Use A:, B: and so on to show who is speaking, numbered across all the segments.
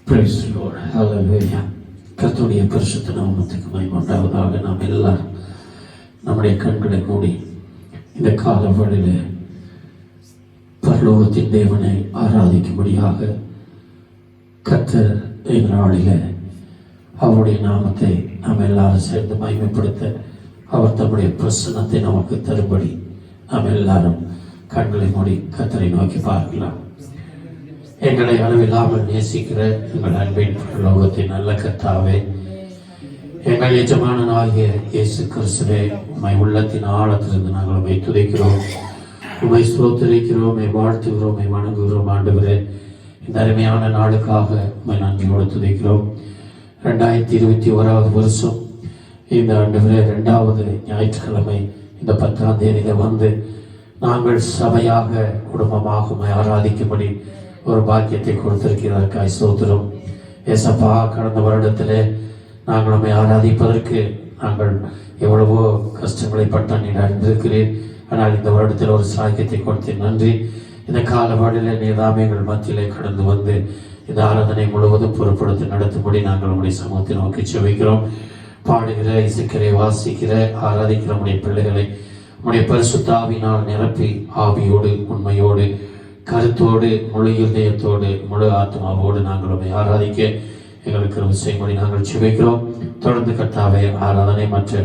A: Praise the Lord. Hallelujah. கர்த்தருடைய பரிசுத்த நாமத்துக்கு மகிமை உண்டாவதாக. நாம் எல்லாரும் நம்முடைய கண்களை மூடி இந்த காலவழியிலே பரலோகத்தின் தேவனை ஆராதிக்கும்படியாக கர்த்தர் இந்த நாளிலே அவருடைய நாமத்தை நாம் எல்லாரும் சேர்ந்து மகிமைப்படுத்த அவர் தம்முடைய பிரசன்னத்தை நமக்கு தரும்படி நாம் எல்லாரும் கண்களை மூடி கர்த்தரை நோக்கி பார்க்கலாம். எங்களை அளவில்லாமல் நேசிக்கிற எங்கள் அன்பின் பரலோகத்தின் நல்ல கர்த்தாவே, எங்கள் எஜமானனாகிய இயேசு கிறிஸ்துவே, உம்மை உள்ளத்தின் ஆழத்திலிருந்து நாங்கள் உம்மை துதிக்கிறோம், உம்மை ஸ்தோத்திரிக்கிறோம், உம்மை வாழ்த்துகிறோம், உம்மை வணங்குகிறோம். ஆண்டவரே, இந்த அருமையான நாளுக்காக உம்மை நன்றியோடு துதிக்கிறோம். 2021 வருஷம் இந்த ஆண்டவரே 2வது ஞாயிற்றுக்கிழமை இந்த 10ஆம் தேதியில் வந்து நாங்கள் சபையாக குடும்பமாக உம்மை ஆராதிக்கும்படி ஒரு பாக்கியத்தை கொடுத்திருக்கிறார்கள். ஸ்தோத்திரம் ஏசப்பா. கடந்த வருடத்திலே நாங்கள் நம்மை ஆராதிப்பதற்கு நாங்கள் எவ்வளவோ கஷ்டங்களை பட்ட நீ அறிந்திருக்கிறேன். ஆனால் இந்த வருடத்தில் ஒரு சாக்கியத்தை கொடுத்தேன். நன்றி. இந்த காலவாடியில் நீதாமே எங்கள் மத்தியிலே கடந்து வந்து இந்த ஆராதனை முழுவதும் பொறுப்படுத்தி நடத்தும்படி நாங்கள் உங்களுடைய சமூகத்தை நோக்கி செபிக்கிறோம். பாடுகிற, இசைக்கிற, வாசிக்கிற, ஆராதிக்கிற நம்முடைய பிள்ளைகளை நம்முடைய பரிசுத்த ஆவியினால் நிரப்பி ஆவியோடு உண்மையோடு கருத்தோடு முழு இதயத்தோடு முழு ஆத்மாவோடு நாங்கள் உம்மை ஆராதிக்க எங்களுக்கு ஒரு செய்யும்படி நாங்கள் செபிக்கிறோம். தொடர்ந்து கர்த்தாவே ஆராதனை மற்ற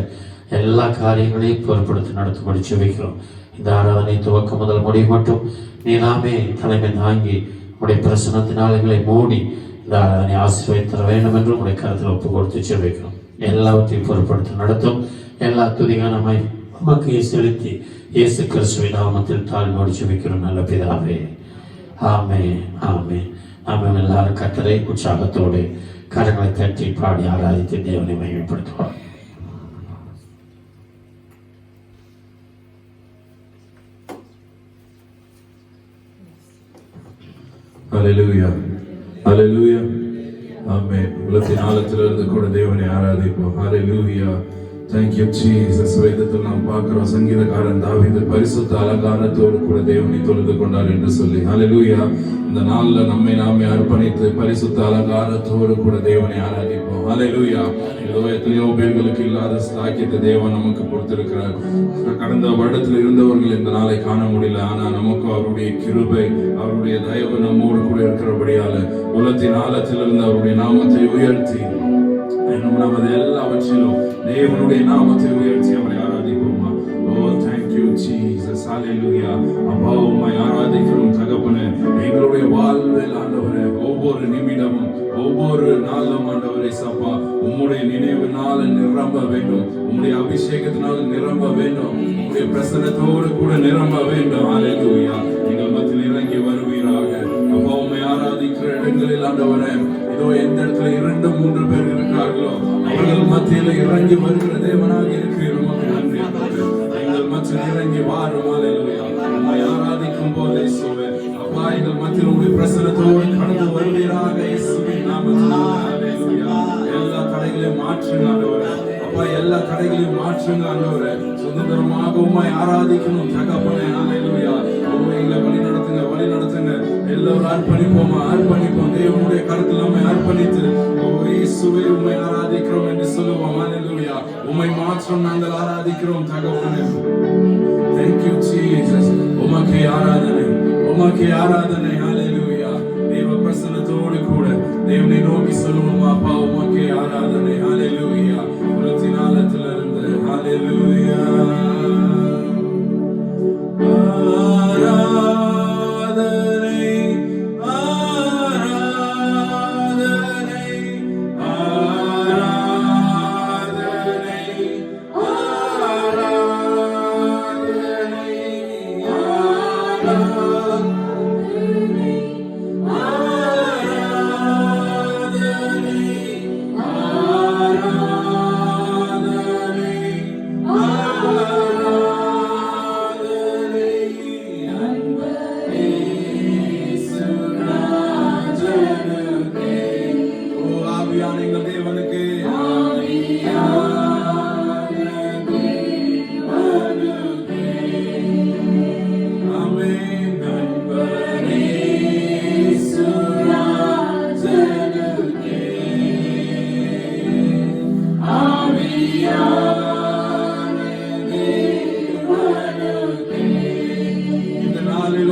A: எல்லா காரியங்களையும் பொறுப்படுத்தி நடத்தும்படி செபிக்கிறோம். இந்த ஆராதனை துவக்கம் முதல் முடிவு மட்டும் நீதாமே தலைமை தாங்கி உடைய பிரசனத்தினால் எங்களை மூடி இந்த ஆராதனை ஆசீர்வதித்தர வேண்டும் என்று உடைய கருத்தில் ஒப்பு கொடுத்து செபிக்கிறோம். எல்லாவற்றையும் பொறுப்படுத்தி நடத்தும். எல்லா துதிகானமை உமக்கு செலுத்தி இயேசு கிறிஸ்துவின் நாமத்தில் தாழ்மையோடு செபிக்கிறோம் நல்ல பிதாவே. ஆமென், ஆமென். நாம் எல்லாரும் கர்த்தரை உற்சாகத்தோடு கரங்களை தட்டி பாடி ஆராதித்து தேவனை மகிமைப்படுத்துவார்.
B: ஹல்லேலூயா, ஹல்லேலூயா, ஆமென். உலகத்தின் ஆழத்திலிருந்து கூட தேவனை ஆராதிப்போம். ஹல்லேலூயா. Thank you Jesus. வேதத்தில் நாம் பார்க்கிறோம், சங்கீதக்காரன் தாவீது பரிசுத்த அலங்காரத்தோடு கூட தேவனை தொழுது கொண்டார் என்று சொல்லி. ஹல்லேலூயா. இந்த நாள்ல நம்மை நாமே அர்ப்பணித்து பரிசுத்த அலங்காரத்தோடு கூட தேவனை ஆராதிப்போம். ஹல்லேலூயா. ஏதோ எத்தனையோ பேர்களுக்கு இல்லாத சாக்கியத்தை தேவன் நமக்கு கொடுத்திருக்கிறார். கடந்த வருடத்தில் இருந்தவர்கள் இந்த நாளை காண முடியல. ஆனா நமக்கு அவருடைய கிருபை, அவருடைய தயவு நம்மோடு கூட இருக்கிறபடியால உலகத்தின் ஆழத்திலிருந்து அவருடைய நாமத்தை உயர்த்தி நமது எல்லாவற்றிலும் தேவனுடைய நாமத்தை உயர்த்தி அவரை ஆராதிப்போமா. Oh thank you Jesus. Hallelujah. அப்பா உம்மை ஆராதிக்கிறோம் தகப்பனே. எங்களுடைய வாழ்வில் ஆண்டவரே ஒவ்வொரு நிமிடமும் ஒவ்வொரு நாளும் ஆண்டவரே சப்பா உம்முடைய நினைவினால நிரம்ப வேண்டும், உம்முடைய அபிஷேகத்தினால் நிரம்ப வேண்டும், உம்முடைய பிரசன்னத்தோடு கூட நிரம்ப வேண்டும். ஹல்லேலூயா. எங்கள் மத்தியில் இறங்கி வருவீராக. அப்பா உம்மை ஆராதிக்கிற இடங்களில் ஆண்டவரே எந்த இடத்துல 2-3 பேர் இருக்கிறார்களோ அவர்கள் மத்தியில இறங்கி வருகிற தேவனாக இருக்கிறோம். நன்றி. எங்கள் மத்தியில் இறங்கி வாரும். ஹல்லேலூயா. உம்மை ஆராதிக்கும் போது இயேசுவே அப்பா எங்கள் மத்தியில் உம்முடைய பிரசன்னத்தோடு கடந்து வருவீராக இயேசுவின் நாமத்தில். ஹல்லேலூயா. எல்லா தடைகளையும் மாற்றுங்க ஆண்டவரே. அப்பா எல்லா தடைகளையும் மாற்றுங்க ஆண்டவரே. சுதந்திரமாக உம்மை ஆராதிக்கணும் தகப்பனே. ஹல்லேலூயா. எங்களை வழி நடத்துங்க, வழி நடத்துங்க. எல்லோரும் அர்ப்பணிப்போம் தேவனுடைய கருத்தில் நம்மை அர்ப்பணித்து இயேசுவே உம்மை ஆராதிக்கிறோம் என்று சொல்லுவோம். ஹல்லேலூயா. உம்மை மாத்திரம் நாங்கள் ஆராதிக்கிறோம் தகப்பனே. Thank you Jesus. உமக்கே ஆராதனை, உமக்கே ஆராதனை. ஹல்லேலூயா. தேவ பிரசன்னத்தோடு கூட தேவனை நோக்கி சொல்லுவோம். அப்பா உமக்கே ஆராதனை. ஹல்லேலூயா. உலகத்தின் ஆழத்திலிருந்து. ஹல்லேலூயா. Amen.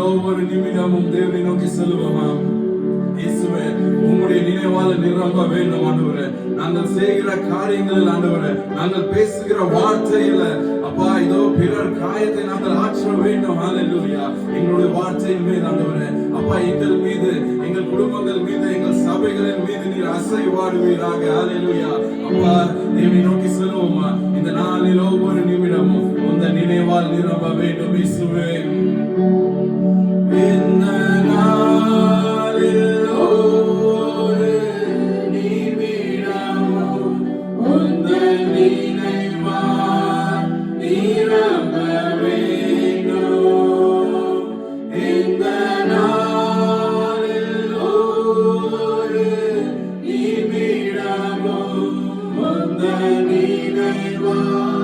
B: ஒவ்வொரு நிமிடமும் தேவனை நோக்கி சொல்லுவோமா? இயேசுவே, உம்முடைய நினைவால நிரம்ப வேண்டும் ஆண்டவரே. நாங்கள் செய்கிற காரியங்களில் ஆண்டவரே, நாங்கள் பேசுகிற வார்த்தையில அப்பா இதோ பிறர் காயத்தை நாங்கள் ஆற்ற வேண்டும். ஹல்லேலூயா. எங்களுடைய வார்த்தையின் மீது ஆண்டவரே அப்பா எங்கள் மீது, எங்கள் குடும்பங்கள் மீது, எங்கள் சபைகளின் மீது நீர் அசைவாடுவீராக. ஹல்லேலூயா. அப்பா தேவனை நோக்கி சொல்லுவோமா? இந்த நாளில் ஒவ்வொரு நிமிடமும் உந்த நினைவால் நிரம்ப வேண்டும் இயேசுவே. இந்த நாளில் ஒவ்வொரு நிமிடமும் உந்த நினைவால் நிரம்ப வேண்டும். இந்த நாளில் ஒவ்வொரு நிமிடமும் உந்த நினைவால் நிரம்ப வேண்டும்.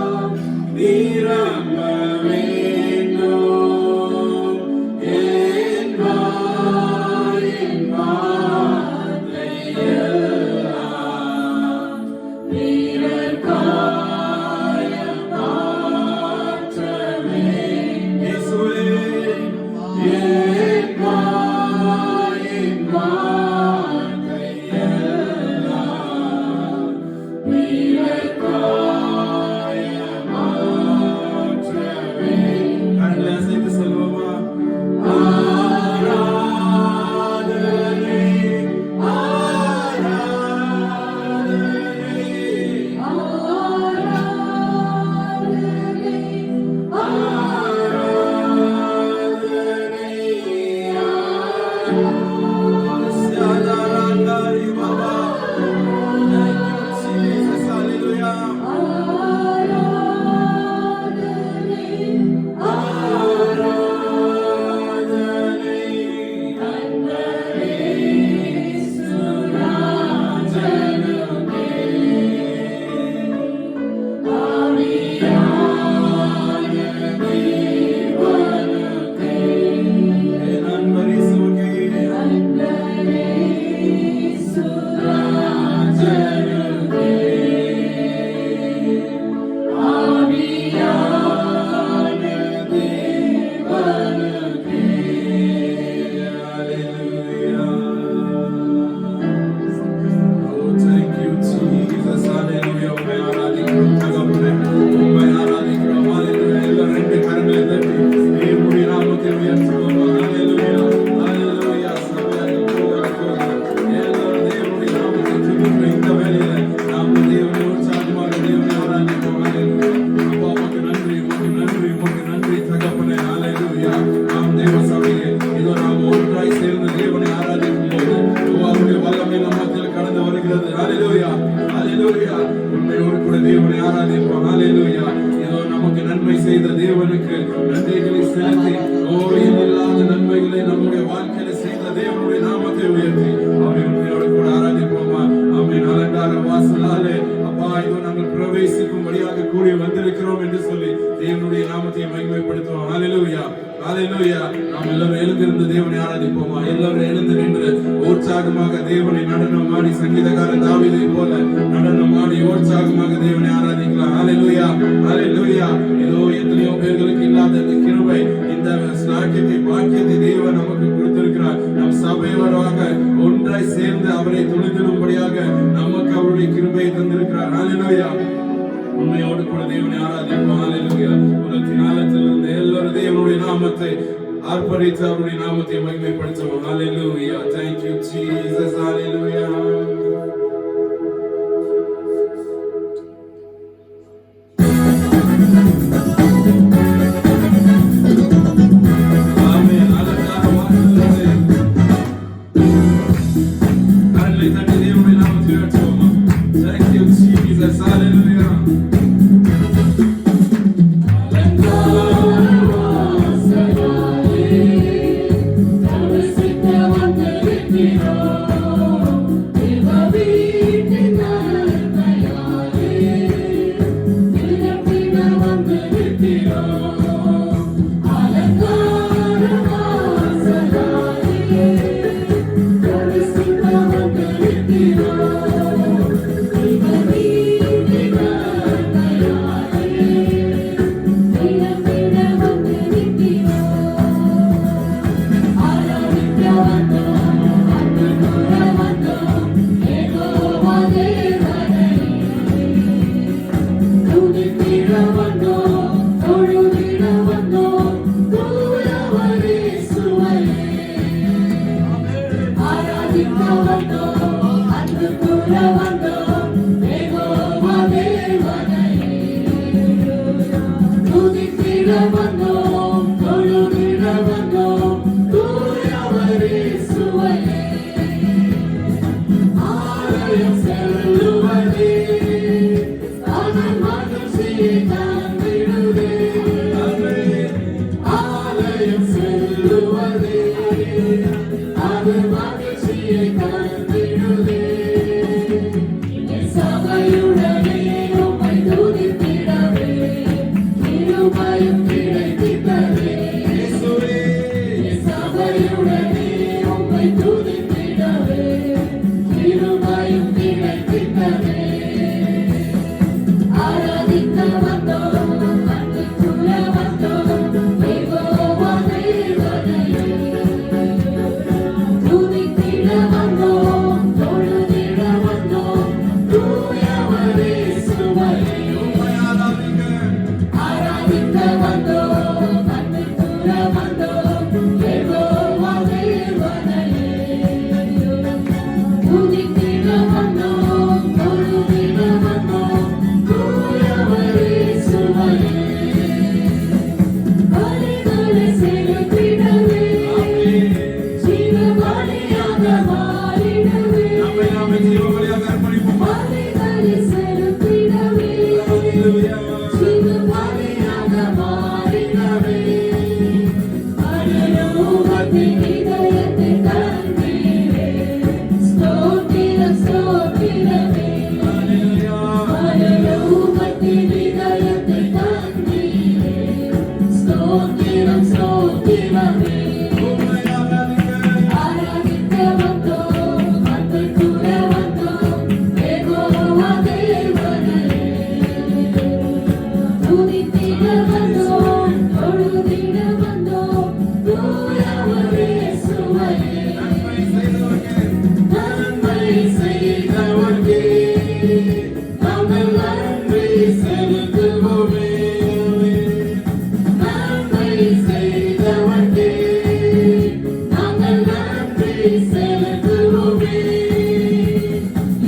B: உற்சாகமாக தேவனை நடனம் ஆடி சங்கீதக்காரன் தாவீதை போல நடனம் ஆடி உற்சாகமாக தேவனை ஆராதிக்கலாம். ஹல்லேலூயா, ஹல்லேலூயா. இதோ எத்தனையோ பேர்களுக்கு இல்லாத இந்த கிருபை, இந்த ஸ்லாக்கியத்தை, பாக்கியத்தை தேவன் நமக்கு கொடுத்திருக்கிறார். நம் சபையோராக ஒன்றாய் சேர்ந்து அவரை துணிந்திடும்படியாக நமக்கு அவருடைய கிருபையை தந்திருக்கிறார். ஹல்லேலூயா. உண்மையோடு கூட தேவனை ஆராதிப்போம். ஹல்லேலூயா. உலகத்தின் ஆழத்திலிருந்து எல்லாரும் தேவனுடைய நாமத்தை ஆர்ப்பரித்து அவருடைய நாமத்தை மகிமைப்படுத்துவோம். ஹல்லேலூயா. Thank you Jesus. Hallelujah. ஆமென். அழகாக வாழ்த்துகிறேன். கரங்களை தட்டி தேவனுடைய நாமத்தை உயர்த்துவோம். Thank you Jesus. Hallelujah.
C: Viva
A: சொல்லுவதே அது மகிழ்ச்சியை தந்திடுதே. என் சபையுடனே உம்மை துதித்திடவே கிருபையும் கிடைத்திட்டதே. என் சபையுடனே உம்மை துதித்திடவே கிருபையும் கிடைத்திட்டதே. ஆராதிக்க வந்தோம் அன்புக்குள்ள வந்தோம் யெகோவா தேவனையே. துதித்திட வந்தோம் தொழுதிட வந்தோம் தூயவரே சுவையே. ஆராதிக்க வந்தோம் அன்புக்குள்ள வந்தோம் யெகோவா தேவனையே. துதித்திட வந்தோம் தொழுதிட வந்தோம் தூயவரே சுவையே. பலிகளை செலுத்திடவே ஜீவபலியாக மாறிடவே. பலிகளை செலுத்திடவே ஜீவபலியாக மாறிடவே. பரலோகத்தின் இதயத்தை தந்தீரே ஸ்தோத்திரம் ஸ்தோத்திரமே. பரலோகத்தின் இதயத்தை தந்தீரே ஸ்தோத்திரம் ஸ்தோத்திரமே. ஆராதிக்க வந்தோம் அன்புக்குள்ள வந்தோம் யெகோவா தேவனையே. துதித்திட வந்தோம் தொழுதிட வந்தோம் தூயவரே சுவையே. நன்மை செய்தவர்க்கே நாங்கள் நன்றி செலுத்துவோமே. நன்மை செய்தவர்க்கே நாங்கள் நன்றி செலுத்துவோமே.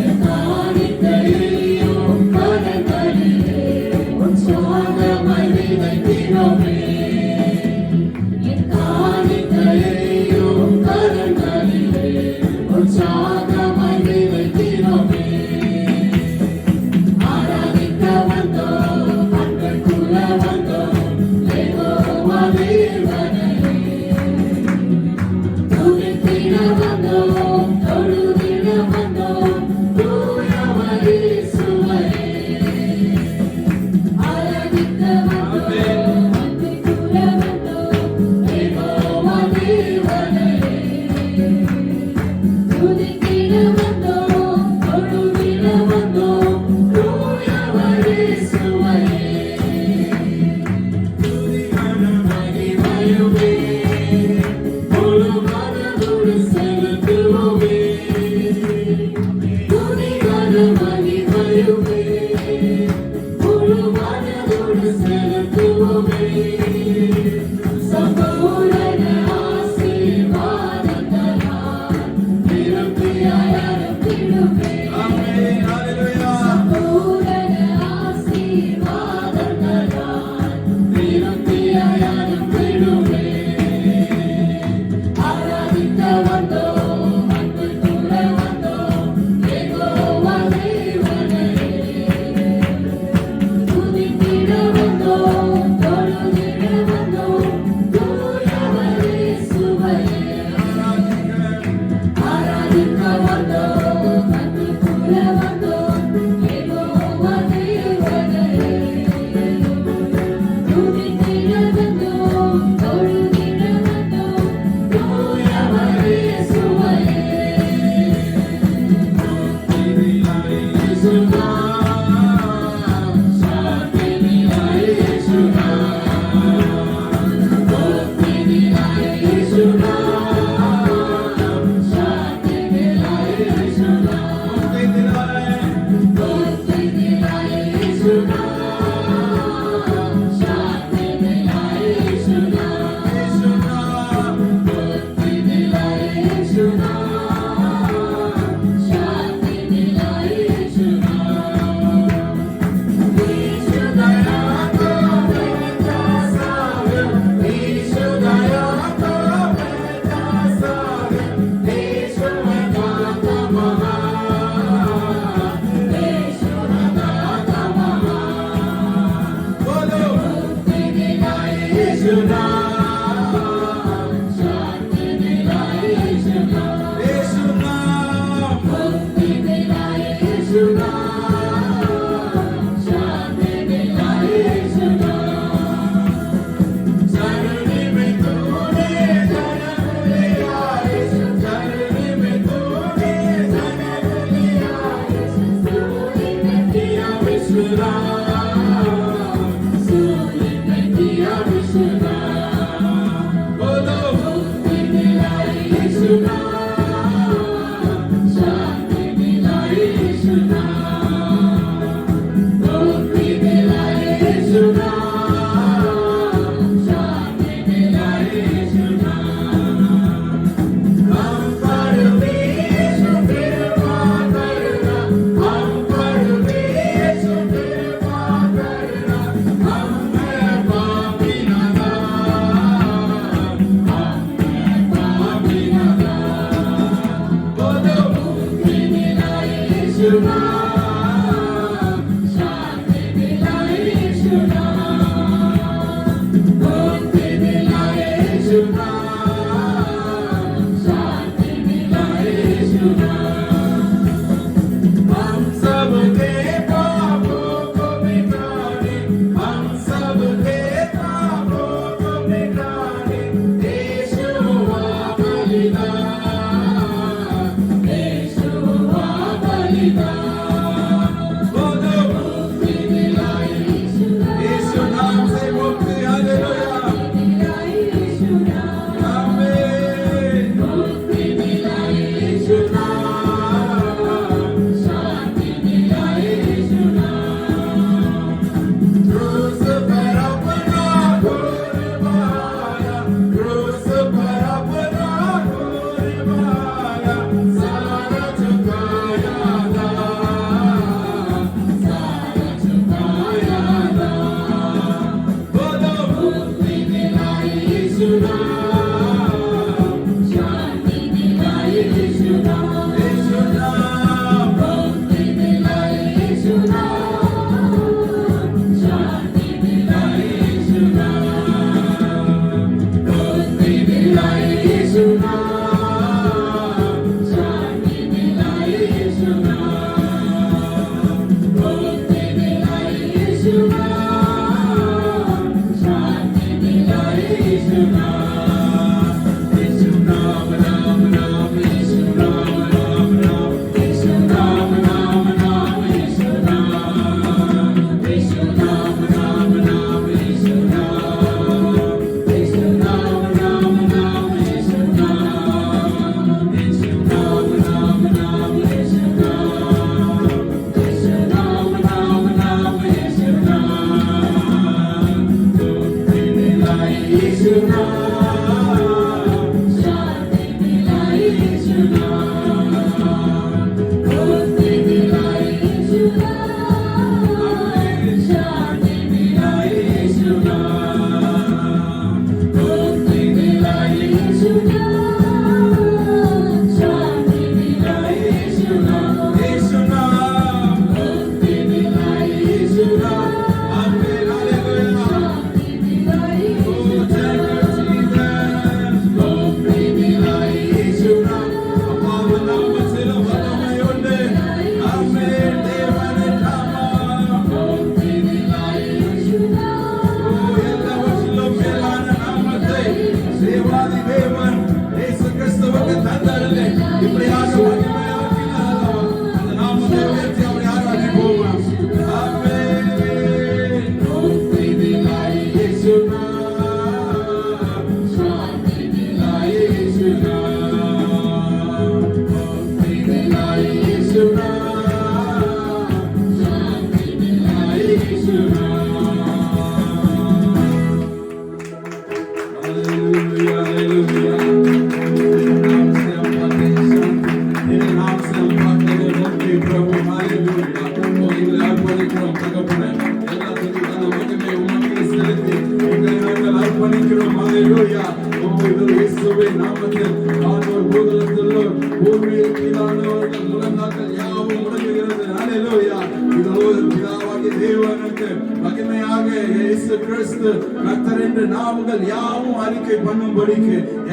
A: என் காணிக்கையையும் கரங்களிலே உற்சாகமாய் விதைக்கிறோமே. என் காணிக்கையையும்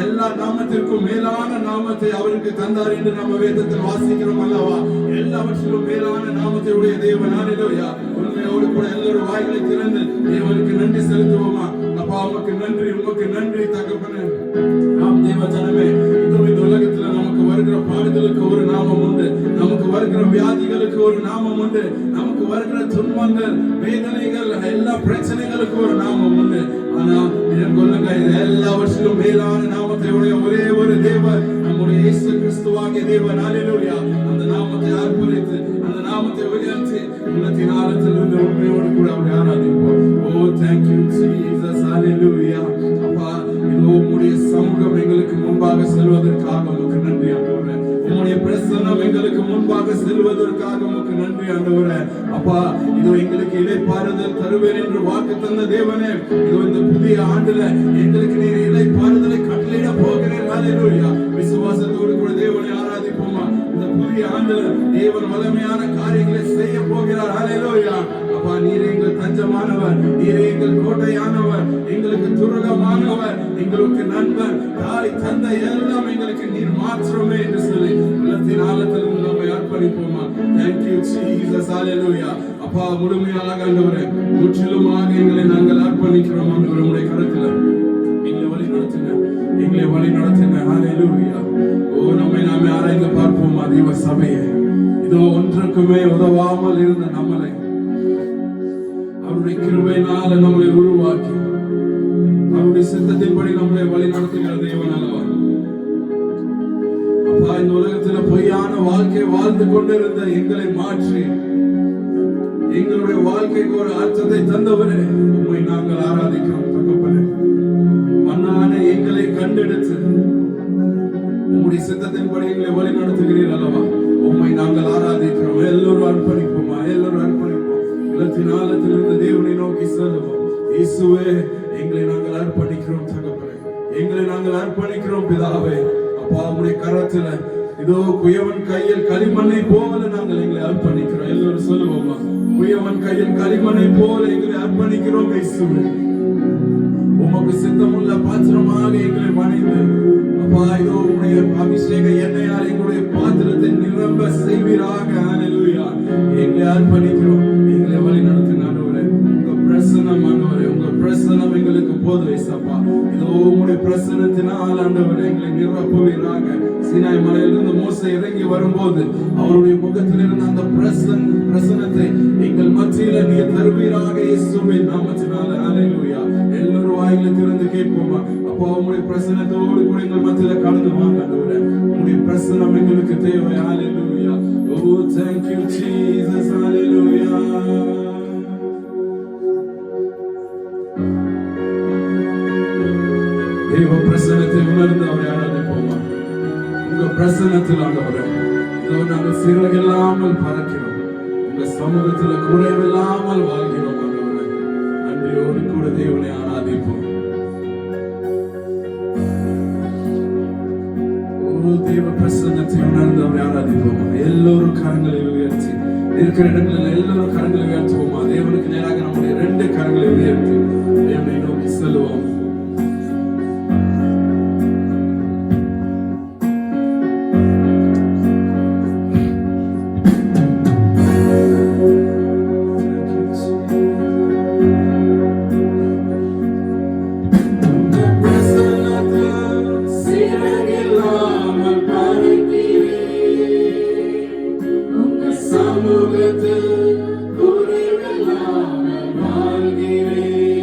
B: எல்லா நாமத்திற்கும் மேலான நாமத்தை அவருக்கு தந்தார் என்று நம்ம வேதத்தில் வாசிக்கிறோம் அல்லவா. எல்லாவற்றிலும் மேலான நாமத்தை உடைய தேவன். ஹல்லேலூயா. உண்மையோடு கூட எல்லாரும் வாய்களை திறந்து தேவனுக்கு நன்றி செலுத்துவோமா. அப்பா உமக்கு நன்றி, உமக்கு நன்றி தகப்பனே. நாம் தேவ ஜனமே, இந்த உலகத்துல நமக்கு வருகிற பாடுகளுக்கு ஒரு நாமம் உண்டு, நமக்கு வருகிற வியாதிகளுக்கு ஒரு நாமம் உண்டு, நமக்கு வருகிற துன்பங்கள் வேதனைகள் எல்லா பிரச்சனைகளுக்கு ஒரு நாமம் உண்டு. ஆனா கொள்ளுங்க, இது எல்லாவற்றிலும் மேலான நாமத்தை உடைய ஒரே ஒரு தேவன் நம்முடைய இயேசு கிறிஸ்துவாகிய தேவன். ஹல்லேலூயா. அந்த நாமத்தை ஆர்ப்பரித்து அந்த நாமத்தை உயர்த்தி உள்ளத்தின் ஆழத்திலிருந்து உண்மையோடு கூட அவரை ஆராதிப்போம். ஓ thank you Jesus. ஹல்லேலூயா. அப்பா இதோ உம்முடைய சமூகம் எங்களுக்கு முன்பாக செல்வதற்காக உமக்கு நன்றி ஆண்டவரே. உம்முடைய பிரசன்னம் எங்களுக்கு முன்பாக செல்வதற்காக உமக்கு நன்றி ஆண்டவரே. அப்பா இதோ எங்களுக்கு இளைப்பாறுதல் தருவேன் என்று வாக்கு தந்த தேவனே, இதோ இந்த புதிய ஆண்டுல எங்களுக்கு நீர் இளைப்பாறுதலை கட்டளையிட போகிறேன். ஹல்லேலூயா. விசுவாசத்தோடு கூட தேவனை ஆராதிப்போமா. இந்த புதிய ஆண்டுல தேவ தேவன் வல்லமையான காரியங்களை செய்ய போகிறார். ஹalleluya. அப்பா நீர் எங்கள் தஞ்சமானவர், நீர் எங்கள் கோட்டையானவர், எங்களுக்கு துருகமானவர், எங்களுக்கு நண்பர், தாய் தந்தை எல்லாம் எங்களுக்கு நீர் மாத்திரமே என்று சொல்லி உள்ளத்தின் ஆழத்தில் நம்மை அர்ப்பணிப்போமா. Thank you Jesus. Hallelujah. அப்பா முழுமையாக ஆண்டவரே முற்றிலுமாக எங்களை நாங்கள் அர்ப்பணிக்கிறோம். ஆண்டவரே உம்முடைய கரத்தில் எங்களை வழி நடத்துங்க. ஹalleluya. ஓ நம்மை நாமே ஆராய்ந்து பார்ப்போம். தேவ சபையே, இதோ ஒன்றுக்குமே உதவாமல் இருந்த நம்மளை அவருடைய கிருபையினால நம்மளை உருவாக்கி அவருடைய சித்தத்தின்படி நம்மளை வழி நடத்துகிற தேவன் அல்லவா. அப்பா இந்த உலகத்துல பொய்யான வாழ்க்கை வாழ்ந்து கொண்டிருந்த எங்களை மாற்றி எங்களுடைய வாழ்க்கைக்கு ஒரு அர்த்தத்தை தந்தவரே உம்மை நாங்கள் ஆராதிக்கிறோம். தகப்பனே, மன்னான எங்களை கண்டெடுத்து உம்முடைய சித்தத்தின்படி எங்களை வழி நடத்துகிறீர் அல்லவா. உம்மை நாங்கள் ஆராதிக்கிறோம். எல்லோரும் அர்ப்பணிப்போமா, எல்லோரும் அர்ப்பணிப்போம். உள்ளத்தின் ஆழத்திலிருந்து தேவனை நோக்கி செல்லுவோம். இயேசுவே, எங்களை நாங்கள் அர்ப்பணிக்கிறோம். தகப்பனே, எங்களை நாங்கள் அர்ப்பணிக்கிறோம். பிதாவே, அப்பா உம்முடைய கரத்துல இதோ குயவன் கையில் களிமண்ணை போல நாங்கள் எங்களை அர்ப்பணிக்கிறோம். எல்லோரும் சொல்லுவோமா, குயவன் கையில் களிமண்ணை போல எங்களை அர்ப்பணிக்கிறோம். இயேசுவே, உமக்கு சித்தமுள்ள பாத்திரமாக எங்களை வணைந்து அப்பா இதோ உம்முடைய அபிஷேக எண்ணெயால் எங்களுடைய பாத்திரத்தை நிரம்ப செய்வீராக. ஹalleluya. எங்களை அர்ப்பணிக்கிறோம். எங்களை வழி நடத்துங்க ஆண்டவரே. உங்க பிரசன்னம் ஆண்டவரே, உங்க பிரசன்னம் எங்களுக்கு போதும் இயேசப்பா. இதோ உம்முடைய பிரசன்னத்தினால் ஆண்டவரே எங்களை நிரப்புவீராக. சீனாய் மலையிலிருந்து மோசே இறங்கி வரும்போது அவருடைய முகத்தில் இருந்த அந்த பிரசன்னத்தை எங்கள் மத்தியில நீர் தருவீராக இயேசுவின் நாமத்தினால. ஹalleluya. எல்லோரும் வாயில திறந்து கேட்போமா. அப்பா உம்முடைய பிரசன்னத்தோடு கூட எங்கள் மத்தியில கடந்து வாங்க ஆண்டவரே. உம்முடைய பிரசன்னம் எங்களுக்கு தேவை. ஹalleluya. Oh thank you Jesus. Hallelujah. தேவ பிரசன்னத்தை உணர்ந்து அவரை ஆராதிப்போமா. உங்க பிரசன்னத்தில் ஆண்டவரே இதோ நாங்கள் சிறகில்லாமல் பறக்கிறோம். உங்க சமூகத்தில் குறைவில்லாமல் வாழ்கிறோம் ஆண்டவரே. நன்றியோடு கூட தேவனை ஆராதிப்போம். தேவ பிரசன்னத்தை உணர்ந்து அவரை ஆராதிப்போமா. எல்லோரும் கரங்களை உயர்த்தி இருக்கிற இடங்களில் எல்லோரும் கரங்களை உயர்த்துவோமா. தேவனுக்கு நேராக நம்முடைய 2 கரங்களை உயர்த்தி தேவனை நோக்கி செல்வோம்.
C: சமூகத்தில் குறைவில்லாமல் வாழ்கிறேன்.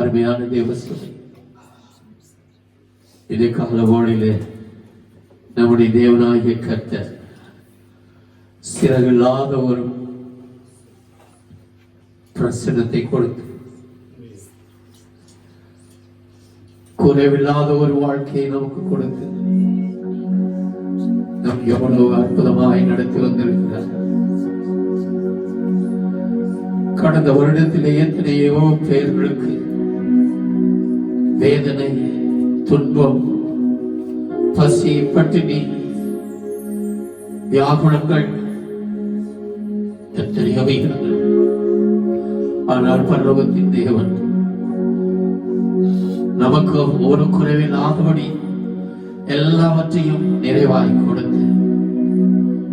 A: அருமையான தேவசபை, இது காலவோடிலே நம்முடைய தேவனாகிய கர்த்தர் சிறகில்லாத ஒரு பிரசனத்தை கொடுத்து குறைவில்லாத ஒரு வாழ்க்கையை நமக்கு கொடுத்து நம் எவ்வளவு அற்புதமாய் நடத்தி வந்திருக்கிறார். கடந்த வருடத்திலே எத்தனையோ பேர்களுக்கு வேதனை, துன்பம், பசி, பட்டினி, வியாகுலங்கள் எத்தனையோ வைக்கிறார்கள். ஆனால் பரலோகத்தின் தேவன் நமக்கு ஒரு குறைவில்லாதபடி எல்லாவற்றையும் நிறைவாய் கொடுத்து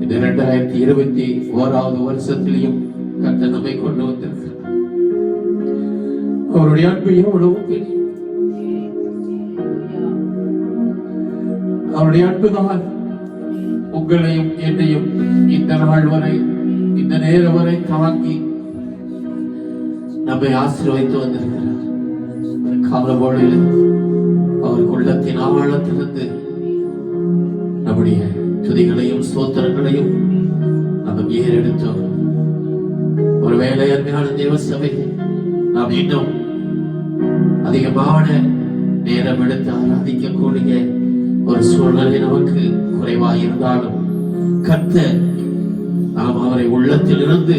A: இந்த 2021 வருஷத்திலையும் கர்த்தர் நம்மை கொண்டு வந்திருக்கிறார். அவருடைய அன்பு எவ்வளவு பெரிய அவருடைய அன்புதான் உங்களையும் என்னையும் இந்த நாள் வரை இந்த நேரம் வரை தாங்கி நம்மை ஆசீர்வதித்து வந்திருக்கிறார். காலப்பொழுதில் அவர் உள்ளத்தின் ஆழத்திலிருந்து நம்முடைய துதிகளையும் ஸ்தோத்திரங்களையும் நம்ம ஏறெடுத்தோம். ஒருவேளை அருமையான தேவ சபை நாம் இன்னும் அதிகமான நேரம் எடுத்து ஆராதிக்கக்கூடிய ஒரு சூழ்நிலை நமக்கு குறைவாக இருந்தாலும் கர்த்தர் நாம் அவரை உள்ளத்திலிருந்து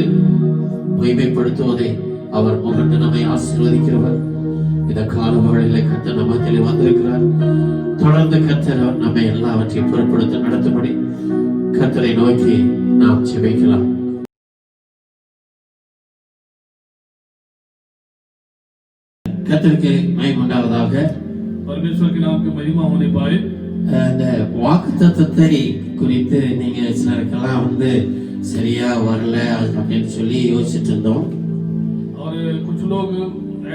A: மகிமைப்படுத்துவதை அவர் முகந்து நம்மை ஆசீர்வதிக்கிறவர். இந்த காலவழியில் கர்த்தர் நம்மத்தில் வந்திருக்கிறார். தொடர்ந்து கர்த்தர் நம்மை எல்லாவற்றையும் பொருட்படுத்த நடத்தும்படி கர்த்தரை நோக்கி நாம் ஜெபிக்கலாம். கர்த்தருக்கு மகிமை உண்டாவதாக.
C: परमेश्वर के नाम की महिमा होने पाए.
A: அந்த வாக்குத்தத்தத்தை குறித்து நீங்க சிலருக்கெல்லாம் சரியா வரல அப்படின்னு சொல்லி யோசிச்சுட்டு இருந்தோம்.
C: और कुछ लोग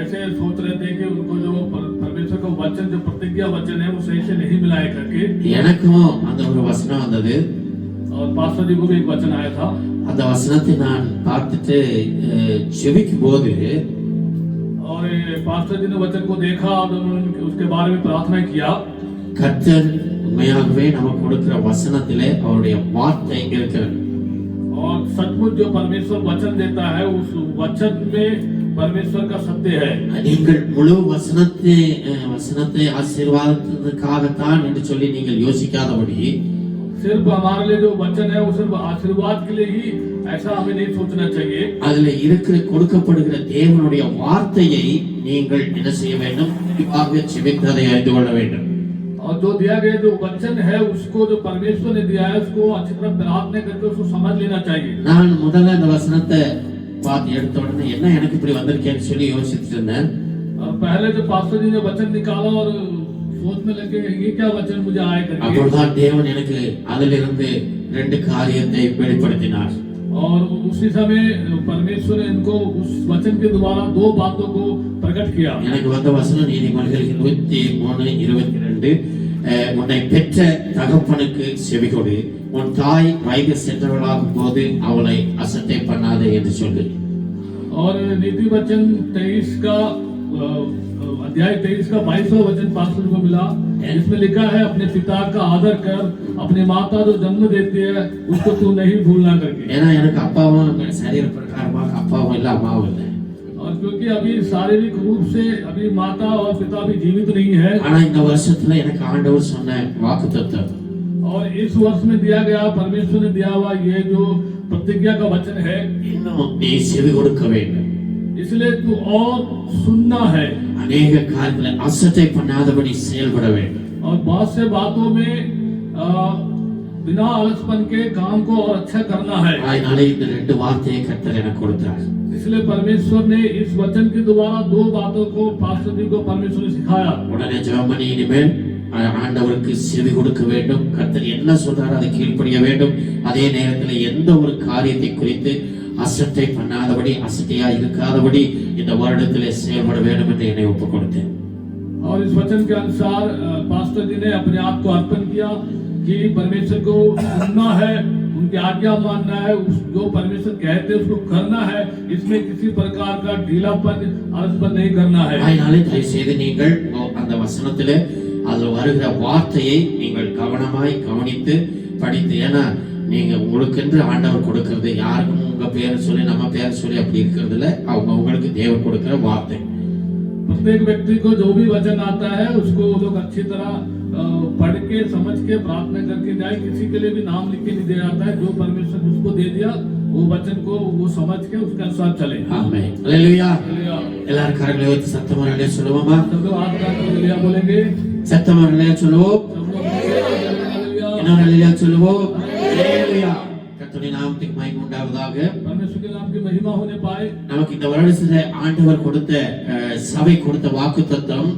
C: ऐसे सोच रहे थे कि उनको जो परमेश्वर का वचन जो प्रतिज्ञा वचन है वो सही से नहीं मिला है करके.
A: எனக்கும் அந்த ஒரு வசனம் வந்தது.
C: और पास्टर जी को भी एक वचन आया था.
A: அந்த வசனத்தை நான் பார்த்துட்டு ஜெபிக்கும் போது
C: और पास्टर जी ने वचन को देखा और उन्होंने उसके बारे में प्रार्थना किया.
A: கர்த்தர் உண்மையாகவே நமக்கு கொடுக்கிற வசனத்திலே அவருடைய வார்த்தை இருக்கிறது.
C: और सचमुच जो परमेश्वर वचन देता है उस वचन में परमेश्वर का सत्य है.
A: நீங்கள் முழு வசனத்தை ஆசீர்வாதத்துக்காகத்தான் என்று சொல்லி நீங்கள் யோசிக்காதபடி
C: सिर्फ हमारे लिए जो वचन है वो सिर्फ आशीर्वाद के लिए ही ऐसा हमें नहीं सोचना चाहिए.
A: அதுல இருக்கிற கொடுக்கப்படுகிற தேவனுடைய வார்த்தையை நீங்கள் என்ன செய்ய வேண்டும்? கண்டிப்பாக ஜெபித்ததை அறிந்து கொள்ள வேண்டும்.
C: और जो दिया गया जो वचन है उसको जो परमेश्वर ने दिया है उसको अच्छी तरह प्रार्थना करके उसको समझ लेना चाहिए.
A: நான் முதல்ல இந்த வசனத்தை பார்த்து எடுத்த உடனே என்ன எனக்கு இப்படி வந்திருக்கேன்னு சொல்லி யோசிச்சுட்டு இருந்தேன்.
C: और पहले जो पास्टर जी ने वचन निकाला और सोचने लगे ये क्या वचन मुझे आया करके.
A: அப்பொழுதுதான் தேவன் எனக்கு அதிலிருந்து ரெண்டு காரியத்தை வெளிப்படுத்தினார்.
C: और उसी समय परमेश्वर ने इनको उस वचन के द्वारा दो बातों को प्रकट किया.
A: எனக்கு வந்த வசனம் நீதிமொழிகள் 23:22 உன்னை பெற்ற தகப்பனுக்கு செவி கொடு, உன் தாய் வயது சென்றவளாகும் போது அவளை அசட்டை பண்ணாதே என்று சொல்லு.
C: और नीति वचन 23 का अध्याय 23 का 22वां वचन पास्टर को मिला. इसमें लिखा है अपने पिता का आदर कर, अपनी माता जो जन्म देती है उसको तू नहीं भूलना करके.
A: ஏன்னா எனக்கு அப்பாவும் சரீர பிரகாரமாக அப்பாவும் இல்லை அம்மாவும் இல்லை.
C: और क्योंकि अभी शारीरिक रूप से अभी माता और पिता भी जीवित नहीं है.
A: ஆனா இந்த வருஷத்துல எனக்கு ஆண்டவர் சொன்ன வாக்குத்தத்தம்
C: और इस वर्ष में दिया गया परमेश्वर ने दिया हुआ ये जो प्रतिज्ञा का वचन है
A: இன்னும் நீ செவி கொடுக்க வேண்டும்.
C: इसलिए तू और सुनना है.
A: அநேக காரியங்களை அசட்டை பண்ணாதபடி செயல்பட வேண்டும்.
C: और बहुत से बातों में बिना आलसपन के काम को और अच्छा करना है.
A: அதனாலே இந்த ரெண்டு வார்த்தையை கர்த்தர் எனக்கு கொடுத்தார்.
C: इसलिए परमेश्वर ने इस वचन के द्वारा दो बातों को पास्टर जी को परमेश्वर ने सिखाया.
A: உடனே ஜெபமணி இனிமேல் ஆண்டவருக்கு செவி கொடுக்க வேண்டும். கர்த்தர் என்ன சொல்றாரோ அதை கீழ்ப்படிய வேண்டும். அதே நேரத்தில் எந்த ஒரு காரியத்தை குறித்து அசட்டை பண்ணாதபடி அசட்டையா இருக்காதபடி இந்த வருடத்திலே செயல்பட வேண்டும் என்று என்னை ஒப்புக் கொடுத்தேன்.
C: और इस वचन के अनुसार पास्टर जी ने अपने आप को अर्पण किया कि परमेश्वर को सुनना है, उनकी आज्ञा मानना है, उस जो परमेश्वर कहते हैं उसको करना है. इसमें किसी प्रकार का ढीलापन आलसपन नहीं करना है.
A: அதனாலே தயவு செய்து நீங்கள் அந்த வசனத்திலே அதில் வருகிற வார்த்தையை நீங்கள் கவனமாய் கவனித்து படித்து, ஏன்னா நீங்க உங்களுக்கென்று ஆண்டவர் கொடுக்கிறது யாருக்கும் உங்க பேரை சொல்லி நம்ம பேரை சொல்லி அப்படி இருக்கிறது இல்லை. அவங்க உங்களுக்கு தேவன் கொடுக்கிற வார்த்தை.
C: प्रत्येक व्यक्ति को जो भी वचन आता है उसको वो लोग अच्छी तरह पढ़ के समझ के प्रार्थना करके जाए. किसी के लिए भी नाम लिख के नहीं दिया जाता है. जो परमेश्वर जिसको दे दिया वो वचन को वो समझ के उसके अनुसार चले.
A: ஆமென். ஹல்லேலூயா. எல்லாரும் கரங்களை உயர்த்தி சத்தமா ஹல்லேலூயா சொல்லுவோமா?
C: सब लोग हाथ उठा के हालेलुया बोलेंगे.
A: சத்தமா ஹல்லேலூயா சொல்லுவோம்.
C: सब लोग हालेलुया.
A: இன்னொரு ஹல்லேலூயா சொல்லுவோம். ஹல்லேலூயா. கர்த்தருடைய நாமத்துக்கு மகிமை உண்டாவதாக.
C: परमेश्वर के नाम की महिमा होने पाए.
A: நமக்கு இந்த வருடத்திலே ஆண்டவர் கொடுத்த சபை கொடுத்த வாக்குத்தத்தம்.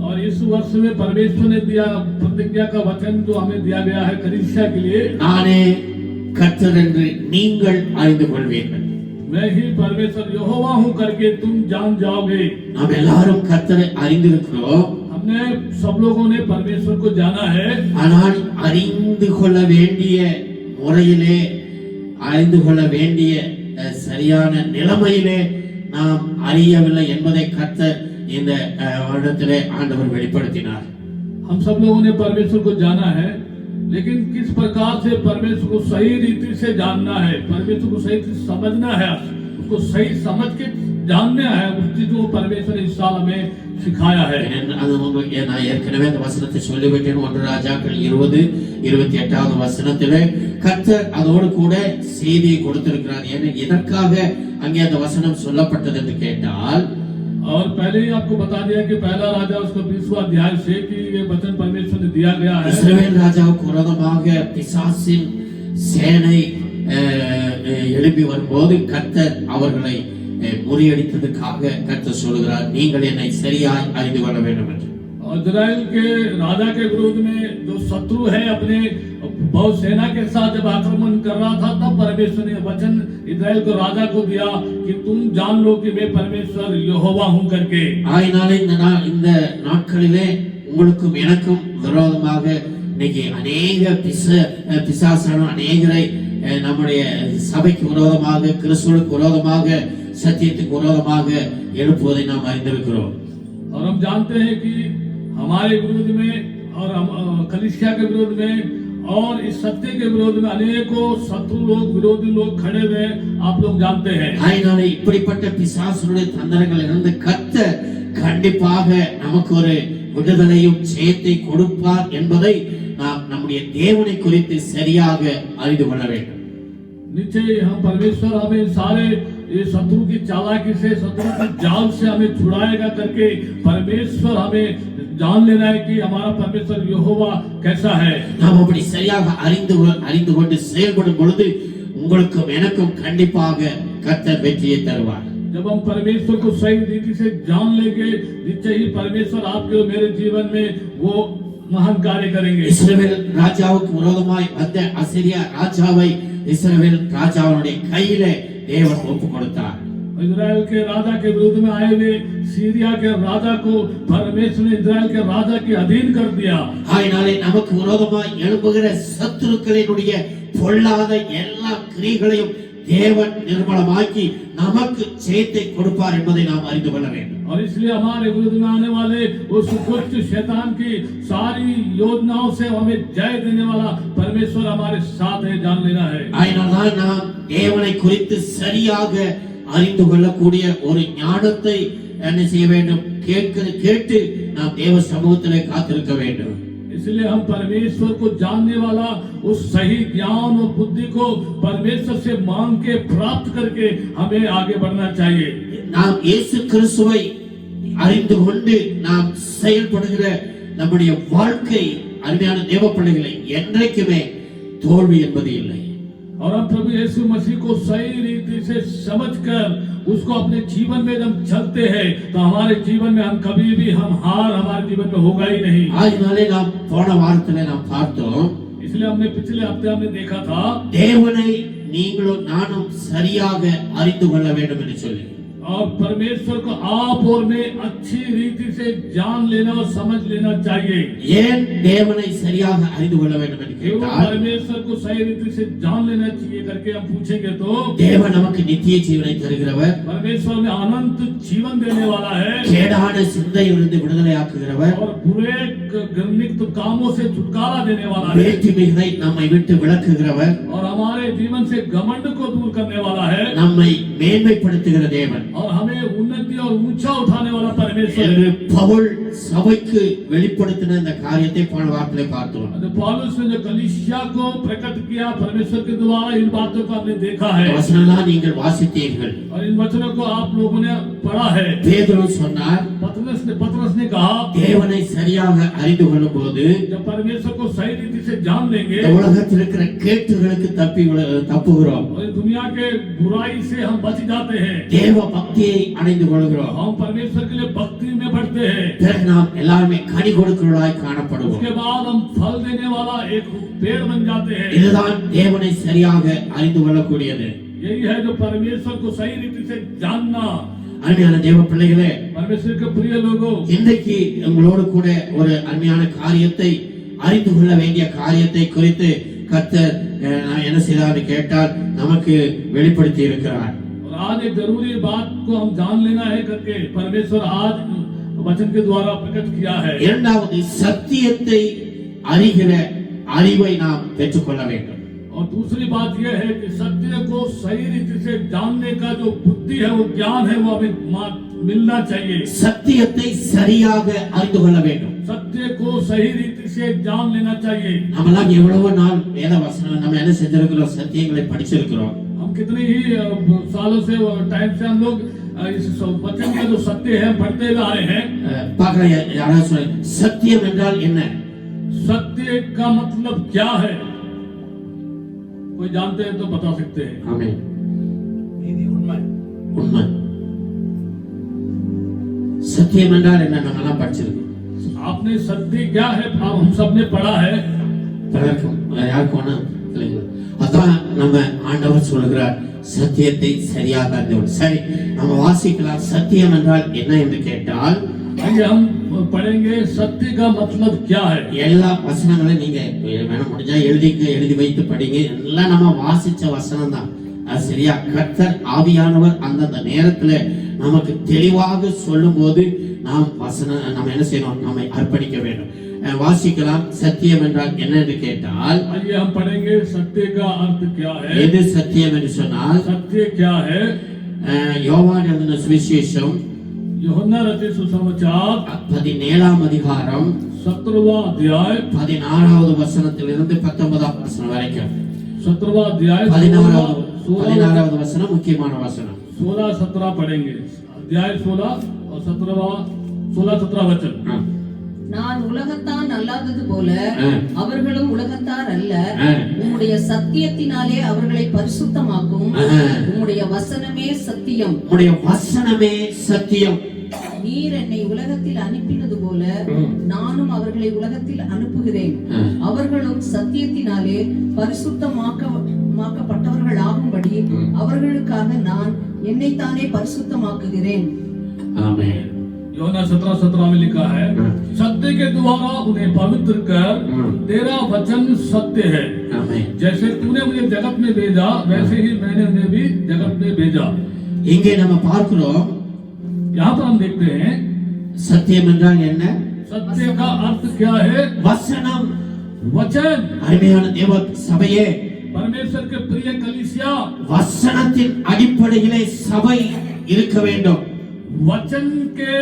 C: और इस वर्ष में परमेश्वर ने दिया प्रतिज्ञा का वचन जो हमें दिया गया है कलीसिया के लिए.
A: நானே கர்த்தர் என்று நீங்கள் அறிந்து கொள்வீர்கள்.
C: मैं ही परमेश्वर यहोवा हूँ करके तुम जान जाओगे।
A: நாம் எல்லாரும் கர்த்தரை அறிந்திருக்கிறோம்.
C: हमने सब लोगों ने परमेश्वर को जाना है,
A: ஆனால் அறிந்து கொள்ள வேண்டிய முறையிலே, அறிந்து கொள்ள வேண்டிய சரியான நிலைமையிலே நாம் அறியவில்லை என்பதை கர்த்தர் இந்த வருடத்திலே ஆண்டவர் வெளிப்படுத்தினார்.
C: हम सब लोगों ने परमेश्वर को जाना है, लेकिन किस प्रकार से परमेश्वर को सही रीति से जानना है, परमेश्वर को सही से समझना है, उसको सही समझ के जानना है, उस चीज को परमेश्वर इस साल हमें सिखाया है।
A: நான் ஏற்கனவே அந்த வசனத்தை சொல்லிவிட்டேன். 1 ராஜாக்கள் 20:28 வசனத்திலே கர்த்தர் அதோடு கூட செய்தியை கொடுத்திருக்கிறார். எதற்காக அங்கே அந்த வசனம் சொல்லப்பட்டது என்று கேட்டால்,
C: और पहले ही आपको बता दिया कि पहला राजा उसका 20वां अध्याय से कि ये वचन परमेश्वर ने दिया गया है।
A: இஸ்ரவேல் ராஜாவுக்கு விரோதமாக பிசாசின் சேனை எழுப்பி வரும்போது கர்த்தர் அவர்களை முறியடித்ததுக்காக கர்த்தர் சொல்கிறார், நீங்கள் என்னை சரியாய் அறிந்து கொள்ள வேண்டும் என்று.
C: इजराइल के राजा के विरोध में जो शत्रु है अपने बहुत सेना के साथ जब आक्रमण कर रहा था, तब परमेश्वर ने वचन इजराइल को राजा को दिया कि तुम जान लो कि मैं परमेश्वर यहोवा हूं करके।
A: ஆயினாலே இந்த நாட்களிலே உங்களுக்கும் எனக்கும் விரோதமாக இன்னைக்கு அநேக பிசாசான அநேகரை நம்முடைய சபைக்கு விரோதமாக, கிறிஸ்துவுக்கு விரோதமாக, சத்தியத்துக்கு விரோதமாக எழுப்புவதை நாம் அறிந்திருக்கிறோம்.
C: और हम जानते हैं कि हमारे विरोध में और कलीसिया के विरोध में और इस सत्य के विरोध में अनेकों शत्रु लोग, विरोधी लोग खड़े हुए, आप लोग जानते हैं।
A: ஆயினாலே இப்படிப்பட்ட பிசாசுடைய தந்திரங்கள் இருந்து கர்த்தர் கண்டிப்பாக நமக்கு ஒரு விடுதலையும் ஜெயத்தை கொடுப்பார் என்பதை நாம் நம்முடைய தேவனை குறித்து சரியாக அறிந்து கொள்ள வேண்டும்.
C: निश्चय हम परमेश्वर हमें सारे ये शत्रु की चालाकी से, शत्रु की जाल से हमें छुड़ाएगा करके परमेश्वर हमें जान लेना है कि हमारा परमेश्वर यहोवा कैसा है।
A: நாம் அப்படி சரியாக அறிந்து கொண்டு செயல்படும் பொழுது உங்களுக்கும் எனக்கும் கண்டிப்பாக கர்த்தர் வெற்றியை தருவார்.
C: जब हम परमेश्वर को सही रीति से जान लेंगे, निश्चय ही परमेश्वर आपके और मेरे जीवन में वो महान कार्य करेंगे।
A: இஸ்ரவேல் ராஜாவுக்கு விரோதமாய் வந்த அசீரியா ராஜாவை இஸ்ரவேல் ராஜாவுடைய கையிலே தேவன் ஒப்பு கொடுத்தார்.
C: इजराइल के राजा के विरोध में आए हुए सीरिया के राजा को परमेश्वर ने इजराइल के राजा के अधीन कर दिया।
A: ஆயினாலே நமக்கு விரோதமாய் எழும்புகிற சத்துருக்களினுடைய பொல்லாத எல்லா கிரியைகளையும் தேவன் நிர்மூலமாக்கி நமக்கு ஜெயத்தை கொடுப்பார் என்பதை நாம் அறிந்து கொள்ள வேண்டும்.
C: और इसलिए हमारे विरुद्ध में आने वाले उस दुष्ट शैतान की सारी योजनाओं से हमें जय देने वाला परमेश्वर हमारे साथ है, जान लेना है।
A: ஆயினால்தான் நாம் தேவனை குறித்து சரியாக அறிந்து கொள்ளக்கூடிய ஒரு ஞானத்தை என்ன செய்ய வேண்டும், கேட்டு நாம் தேவ சமூகத்திலே காத்திருக்க வேண்டும்.
C: इसलिए हम परमेश्वर को जानने वाला उस सही ज्ञान और बुद्धि को परमेश्वर से मांग के प्राप्त करके हमें आगे बढ़ना चाहिए।
A: நாம் இயேசு கிறிஸ்துவை அறிந்து கொண்டு நாம் செயல்படுகிற நம்முடைய வாழ்க்கை அருமையான தேவ பிள்ளைகளை என்றைக்குமே தோல்வி என்பது இல்லை.
C: और हम प्रभु यीशु मसीह को सही रीति से समझकर उसको अपने जीवन में जब चलते हैं तो हमारे जीवन में हम कभी भी हार हमारे जीवन में होगा ही नहीं।
A: ஆகினாலே நாம் போன வாரத்திலே நாம் பார்த்தோம்,
C: इसलिए हमने पिछले हफ्ते हमने देखा था
A: தேவனை நீங்களும் நானும் சரியாக அறிந்து கொள்ள வேண்டும் என்று சொல்லி,
C: और परमेश्वर को आप और मैं अच्छी रीति से जान लेना और समझ लेना चाहिए।
A: ஏன் தேவனை சரியாக அறிந்து கொள்ள வேண்டும் என்று கேட்டால்,
C: परमेश्वर को सही रीति से जान लेना चाहिए करके हम पूछेंगे तो
A: தேவன் நமக்கு நித்திய ஜீவனை தருகிறவர்,
C: परमेश्वर में अनंत जीवन देने वाला है,
A: கேடான சிந்தையிலிருந்து விடுதலை ஆக்குகிறவர்,
C: और बुरे घृणित कामों से छुटकारा देने वाला है,
A: வேற்றுமைகளை நம்மை விட்டு விலக்குகிறவர்,
C: और हमारे जीवन से घमंड को दूर करने वाला है,
A: நம்மை மேன்மைப்படுத்துகிற தேவன்
C: और हमें उन्नति और ऊंचा उठाने वाला परमेश्वर
A: என்று
C: है।
A: பவுல் சபைக்கு வெளிப்படுத்தின இந்த காரியத்தை போன வாரத்திலே பார்த்தோம்.
C: पौलुस ने जो कलीसिया को प्रकट किया परमेश्वर के द्वारा, इन बातों को आपने देखा है
A: வசனம்லாம் நீங்கள் வாசித்தீர்கள்.
C: और इन वचनों को आप लोगों ने पढ़ा है।
A: பேதுரு சொன்னார்,
C: पतरस ने कहा
A: தேவனை சரியாக அறிந்து கொள்ளும் போது
C: जब परमेश्वर को सही रीति से जान लेंगे
A: இந்த உலகத்தில் இருக்கிற கேட்டுகளுக்கு தப்புகிறோம்,
C: और दुनिया के बुराई से हम बच जाते हैं,
A: தேவ பக்தியை அடைந்து கொள்கிறோம்,
C: हम परमेश्वर के लिए भक्ति में बढ़ते हैं,
A: பிறகு நாம் எல்லாருமே கனி கொடுக்கிறவர்களாய் காணப்படுவோம்.
C: उसके बाद हम फल देने वाला एक पेड़ बन जाते हैं।
A: இதுதான் தேவனை சரியாக அறிந்து கொள்ளக்கூடியது.
C: यही है जो परमेश्वर को सही रीति से जानना।
A: அருமையான தேவ பிள்ளைகளே,
C: परमेश्वर के प्रिय लोगों,
A: இன்றைக்கு உங்களோடு கூட ஒரு அருமையான காரியத்தை, அறிந்து கொள்ள வேண்டிய காரியத்தை குறித்து கர்த்தர் என்ன செய்தார் கேட்டால் நமக்கு வெளிப்படுத்தி இருக்கிறார்.
C: और आज एक जरूरी बात को हम जान लेना है करके परमेश्वर आज वचन के द्वारा प्रकट किया है।
A: இரண்டாவது, சத்தியத்தை அறிகிற அறிவை நாம் பெற்றுக்கொள்ள வேண்டும்.
C: और दूसरी बात यह है कि सत्य को सही रीति से जानने का जो बुद्धि है, वो ज्ञान है, वो हमें मिलना चाहिए।
A: சத்தியத்தை சரியாக அறிந்து கொள்ள வேண்டும்.
C: सत्य को सही रीति से जान लेना चाहिए।
A: நம்மலாம் எவ்வளவு நாள் வேத வசனம் நம்ம என்ன செஞ்சிருக்கிறோம், சத்தியங்களை படிச்சிருக்கிறோம்.
C: हम कितने ही सालों से टाइम से हम लोग इस वचन का जो सत्य है पढ़ते हुए आ रहे हैं।
A: பார்க்கற யாராவது சொல்ல, சத்தியம் என்றால் என்ன?
C: सत्य का मतलब क्या है? कोई जानते हैं तो बता सकते हैं।
A: ஆமென். உண்மை. சத்தியம் என்றால் என்ன? நம்மலாம் படிச்சிருக்கோம்.
C: आपने सत्य क्या है हम सब ने पढ़ा है।
A: யாருக்கு வேணா இல்லைங்களா? அதான் நம்ம ஆண்டவர் சொல்கிறார், சத்தியத்தை சரியாக அறிந்து கொள். சரி, நம்ம வாசிக்கலாம். சத்தியம் என்றால் என்ன என்று கேட்டால்,
C: आइए हम पढ़ेंगे सत्य का मतलब क्या है।
A: எல்லா வசனங்களையும் நீங்க வேணும் முடிஞ்சா எழுதி வைத்து படிங்க. எல்லாம் நம்ம வாசிச்ச வசனம் தான். அது சரியா? கர்த்தர் ஆவியானவர் அந்தந்த நேரத்துல நமக்கு தெளிவாக சொல்லும் போது நாம் நம்ம என்ன செய்யணும்? நம்மை அர்ப்பணிக்க வேண்டும். வாசிக்கலாம். சத்தியம் என்றால் என்ன என்று கேட்டால்,
C: आइए हम पढ़ेंगे सत्य का अर्थ क्या है।
A: எது சத்தியம் என்று சொன்னால்,
C: सत्य क्या है?
A: யோவான் எழுதின சுவிசேஷம்
C: यूहन्ना रचित सुसमाचार
A: 17ஆம் அதிகாரம்
C: 17वां अध्याय
A: 16வது வசனத்திலிருந்து 19ஆம் வசனம் வரைக்கும்.
C: 17वां अध्याय
A: 16வது வசனம் முக்கியமான வசனம்.
C: 16-17 पढ़ेंगे। अध्याय 16 और 16-17 वचन।
D: நான் உலகத்தான் அல்லாதது போல அவர்களும் உலகத்தார் அல்ல. உம்முடைய சத்தியத்தினாலே அவர்களை பரிசுத்தமாக்கும். உம்முடைய வசனமே சத்தியம்.
A: உம்முடைய வசனமே சத்தியம்.
D: நீர் என்னை உலகத்தில் அனுப்பினது போல நானும் அவர்களை உலகத்தில் அனுப்புகிறேன். அவர்களும் சத்தியத்தினாலே பரிசுத்தமாக்கப்பட்டவர்கள் ஆகும்படி அவர்களுக்காக நான் என்னைத்தானே பரிசுத்தமாக்குகிறேன்.
A: ஆமென்.
C: यूहन्ना 17-17 में लिखा है, सत्य के द्वारा उन्हें पवित्र कर, तेरा वचन सत्य है। जैसे तूने मुझे जगत में भेजा, वैसे ही मैंने उन्हें भी जगत में भेजा।
A: இங்கே நம்ம பார்க்கிறோம்,
C: यहाँ पर हम देखते हैं
A: சத்தியம் என்றால் என்ன?
C: सत्य का अर्थ क्या है?
A: வசனம்.
C: वचन।
A: அருமையான தேவ சபையே,
C: परमेश्वर के प्रिय कलीसिया,
A: வசனத்தின் அடிப்படையிலே சபை இருக்க வேண்டும்.
C: वचन के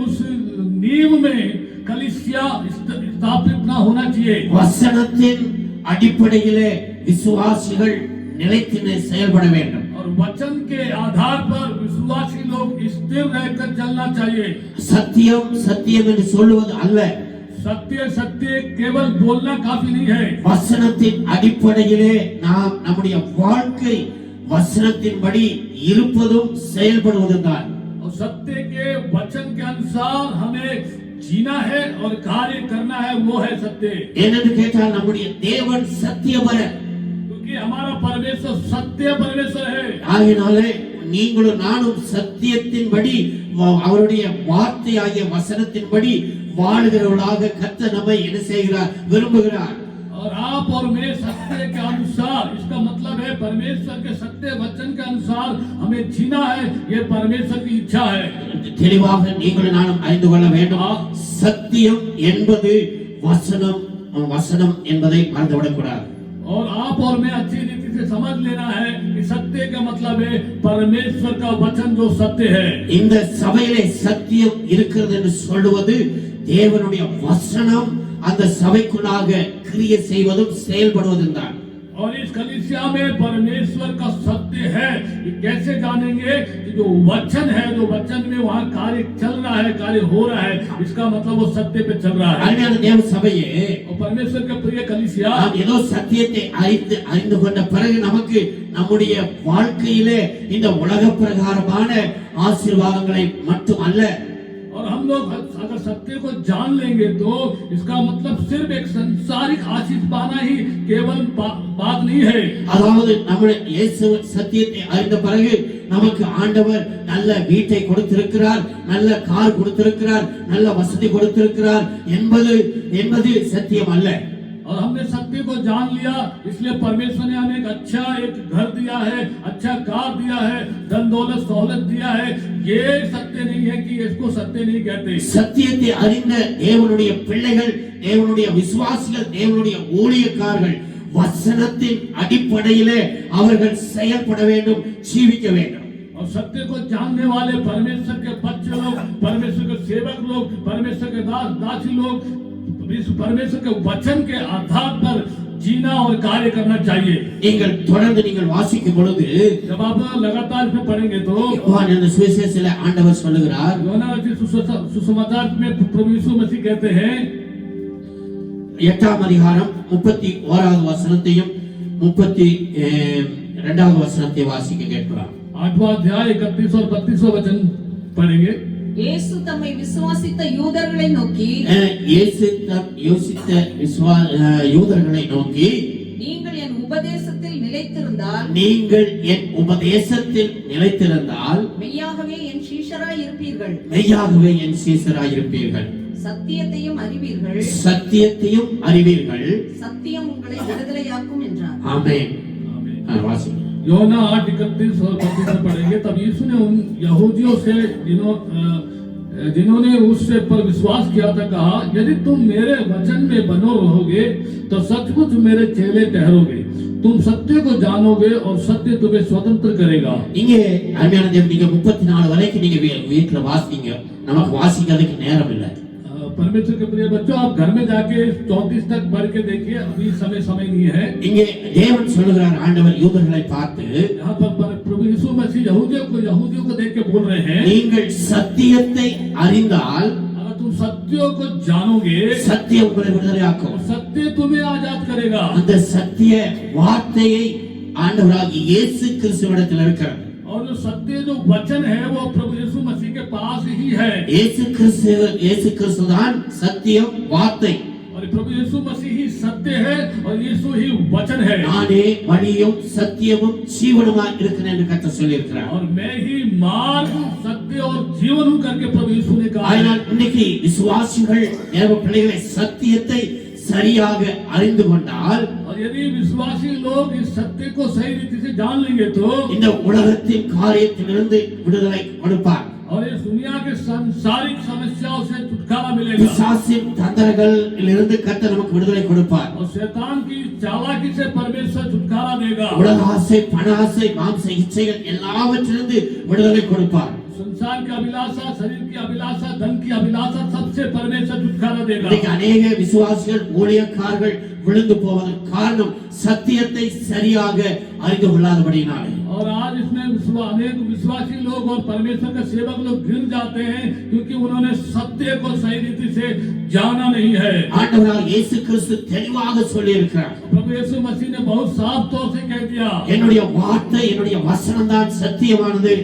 C: उस नींव में कलीसिया स्थापित ना होना चाहिए।
A: வசனத்தின் அடிப்படையிலே விசுவாசிகள் நிலைத்து செயல்பட வேண்டும்.
C: और वचन के आधार पर विश्वासी लोग स्थिर रहकर चलना चाहिए।
A: சத்தியம் சத்தியம் என்று சொல்லுவது அல்ல.
C: सत्य सत्य केवल बोलना काफी नहीं है।
A: வசனத்தின் அடிப்படையிலே நாம் நம்முடைய வாழ்க்கை வசனத்தின்படி இருப்பதும் செயல்படுவதும் தான்.
C: और सत्य के वचन के अनुसार हमें जीना है और कार्य करना है, वो है सत्य।
A: ஏனென்று கேட்டால் நம்முடைய தேவன் சத்தியபரர்.
C: क्योंकि हमारा परमेश्वर सत्य परमेश्वर है।
A: ஆகையினாலே நீங்களும் நானும் சத்தியத்தின்படி அவருடைய வார்த்தையாகிய வசனத்தின்படி வாழுகிறவர்களாக கர்த்தர் நம்மை என்ன செய்கிறார்? விரும்புகிறார்.
C: और आप और मैं सत्य के अनुसार, इसका मतलब है परमेश्वर के सत्य वचन के अनुसार हमें जीना है, ये परमेश्वर की इच्छा है।
A: தெளிவாக நீங்கள் நானும் அறிந்து கொள்ள வேண்டும். சத்தியம் என்பது வசனம், வசனம் என்பதை மறந்துவிடக் கூடாது.
C: और आप और मैं अच्छी रीति से समझ लेना है कि सत्य का मतलब है परमेश्वर का वचन जो सत्य है।
A: இந்த சபையிலே சத்தியம் இருக்கிறது என்று சொல்லுவது தேவனுடைய வசனம் அந்த சபைக்குள்ளாக கிரியை செய்வதும் செயல்படுவதும் தான்.
C: और इस कलीसिया में परमेश्वर का सत्य है, ये कैसे जानेंगे? कि जो वचन है, जो वचन में वहाँ कार्य चल रहा है, कार्य हो रहा है, इसका मतलब वो सत्य पे चल रहा है।
A: அருமையான தேவ சபையே,
C: और परमेश्वर का प्रिय कलीसिया,
A: நாம் ஏதோ சத்தியத்தை அறிந்து கொண்ட பிறகு நமக்கு நம்முடைய வாழ்க்கையிலே இந்த உலக பிரகாரமான ஆசீர்வாதங்களை மட்டும் அல்ல,
C: और हम लोग अगर सत्य को जान लेंगे तो इसका मतलब सिर्फ एक संसारिक आशीष पाना ही केवल बात नहीं है।
A: அதாவது நம்முடைய இயேசு சத்தியத்தை அறிந்த பிறகு நமக்கு ஆண்டவர் நல்ல வீட்டை கொடுத்திருக்கிறார், நல்ல கார் கொடுத்திருக்கிறார், நல்ல வசதி கொடுத்திருக்கிறார் என்பது சத்தியம் அல்ல.
C: और हमने सत्य को जान लिया इसलिए परमेश्वर ने हमें एक घर दिया है, अच्छा कार दिया है, धन दौलत सहूलत दिया है। ये सत्य नहीं है कि इसको सत्य नहीं कहते।
A: சத்தியத்தை அறிந்த தேவனுடைய பிள்ளைகள், தேவனுடைய விசுவாசிகள், தேவனுடைய ஊழியக்காரர்கள் வசனத்தின் அடிப்படையிலே அவர்கள் செயல்பட வேண்டும், ஜீவிக்க வேண்டும்.
C: और सत्य को जानने वाले परमेश्वर के बच्चे लोग, परमेश्वर के सेवक लोग, परमेश्वर के दासी लोग परमेश्वर के वचन के आधार पर जीना और कार्य करना चाहिए।
A: நீங்கள் தொடர்ந்து நீங்கள் வாசிக்கும் பொழுது
C: जब आप लगातार इसमें पढ़ेंगे तो
A: யோவான் சுவிசேஷத்திலே ஆண்டவர் சொல்லுகிறார்,
C: யோவான் सुसमाचार में प्रभु यीशु मसीह कहते हैं
A: 8ஆம் அதிகாரம் 31வது வசனத்தையும் 32வது வசனத்தை வாசிக்க கேட்கிறார்.
C: 8वां अध्याय 31 और 32वां वचन पढ़ेंगे।
D: இயேசு தம்மை விசுவாசித்த யூதர்களை நோக்கி, யூதர்களை நோக்கி, நீங்கள் என் உபதேசத்தில் நிலைத்திருந்தால் மெய்யாகவே என் சீஷராய் இருப்பீர்கள், சத்தியத்தையும் அறிவீர்கள், சத்தியம் உங்களை விடுதலையாக்கும் என்றார்.
A: ஆமென்.
C: யோனா 8:31 और 32 पढ़ेंगे। तब यीशु ने उन यहूदियों से जिन्होंने उससे पर विश्वास किया था कहा, यदि तुम मेरे वचन में बनो रहोगे तो सचमुच मेरे चेले ठहरोगे, तुम सत्य को जानोगे और सत्य तुम्हें स्वतंत्र करेगा।
A: இங்கே அருமையான தேவன், நீங்க 34 வரைக்கும் நீங்க வீட்ல வாசிங்க, நமக்கு வாசிக்கிறதுக்கு நேரம் இல்லை.
C: परमेश्वर के प्रिय बच्चों, आप घर में जाके 34 तक पढ़ के देखिए, अभी समय नहीं है।
A: இங்கே தேவன் சொல்லுகிறார், ஆண்டவர் யூதர்களை பார்த்து,
C: यहाँ पर प्रभु यीशु मसीह यहूदियों को देख के बोल रहे हैं,
A: நீங்கள் சத்தியத்தை அறிந்தால்,
C: अगर तुम सत्यों को जानोगे,
A: சத்தியம் உங்களை விடுதலையாக்கும்,
C: सत्य तुम्हें आजाद करेगा।
A: அந்த சத்திய வார்த்தையை ஆண்டவராகிய இயேசு கிறிஸ்துவிடத்தில் இருக்கிறது.
C: और जो सत्य जो वचन है वो प्रभु यीशु मसीह के पास ही है।
A: இயேசு கிறிஸ்து தான் சத்தியம் வார்த்தை.
C: और प्रभु यीशु मसीह ही सत्य है और यीशु ही वचन है।
A: நானே வழியும் சத்தியமும் ஜீவனுமாய் இருக்கிறேன் என்று கர்த்தர் சொல்லியிருக்கிறார்.
C: और मैं ही मार्ग, सत्य और जीवन हूं करके प्रभु यीशु ने कहा है।
A: ஆனால் இன்னைக்கு விசுவாசிகள் தேவ பிள்ளைகளை சத்தியத்தை சரியாக அறிந்து கொண்டால்,
C: और यदि विश्वासी लोग इस सत्य को सही रीति से जान लेंगे तो
A: இந்த உலகத்தின் காரியத்திலிருந்து விடுதலை கொடுப்பார்.
C: और इस दुनिया के सांसारिक समस्याओं से छुटकारा मिलेगा।
A: பிசாசின் தந்திரங்களிலிருந்து கர்த்தர் நமக்கு விடுதலை கொடுப்பார்.
C: और शैतान की चालाकी से परमेश्वर छुटकारा देगा।
A: உலக ஆசை, பண ஆசை, மாம்ச இச்சைகள் எல்லாவற்றிலிருந்து விடுதலை கொடுப்பார்.
C: संसार की अभिलाषा, शरीर की अभिलाषा, धन की अभिलाषा, सबसे परमेश्वर छुटकारा देगा।
A: இன்னைக்கு अनेक விசுவாசிகள், ஊழியக்காரர்கள் விழுந்து போவதற்கு காரணம் சத்தியத்தை சரியாக அறிந்து கொள்ளாதபடியினாலே.
C: और आज इसमें अनेक विश्वासी लोग और परमेश्वर के सेवक लोग गिर जाते हैं क्योंकि उन्होंने सत्य को सही रीति से जाना नहीं है।
A: ஆண்டவராகிய இயேசு கிறிஸ்து தெளிவாக சொல்லி இருக்கிறார்,
C: प्रभु यीशु मसीह ने बहुत साफ तौर से कह दिया,
A: என்னுடைய வார்த்தை, என்னுடைய வசனம் தான் சத்தியமானது.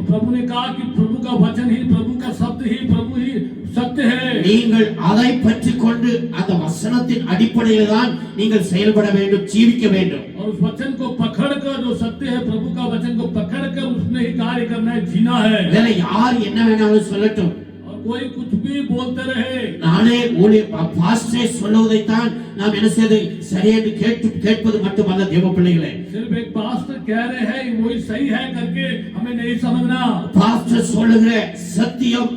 C: प्रभु ने कहा कि प्रभु का वचन ही, प्रभु का शब्द ही, प्रभु ही सत्य है।
A: நீங்கள் அதை பற்றிக்கொண்டு அந்த வசனத்தின் அடிப்படையில் தான் நீங்கள் செயல்பட வேண்டும், ஜீவிக்க வேண்டும்.
C: और उस वचन को पकड़कर, जो सत्य है प्रभु का वचन को पकड़कर उसमें ही कार्य करना है, जीना है।
A: வேற யார் என்ன வேணாலும் சொல்லட்டும்,
C: और कोई कुछ भी बोलते रहे,
A: நானே பாஸ்டர் சொல்லுவதைத்தான் நாம் என்ன செய்து சரி என்று கேட்பது மட்டுமல்ல தேவ பிள்ளைகளே.
C: सिर्फ एक पास्टर कह रहे हैं वही सही है करके हमें नहीं समझना।
A: பாஸ்டர் சொல்லுகிற சத்தியம்,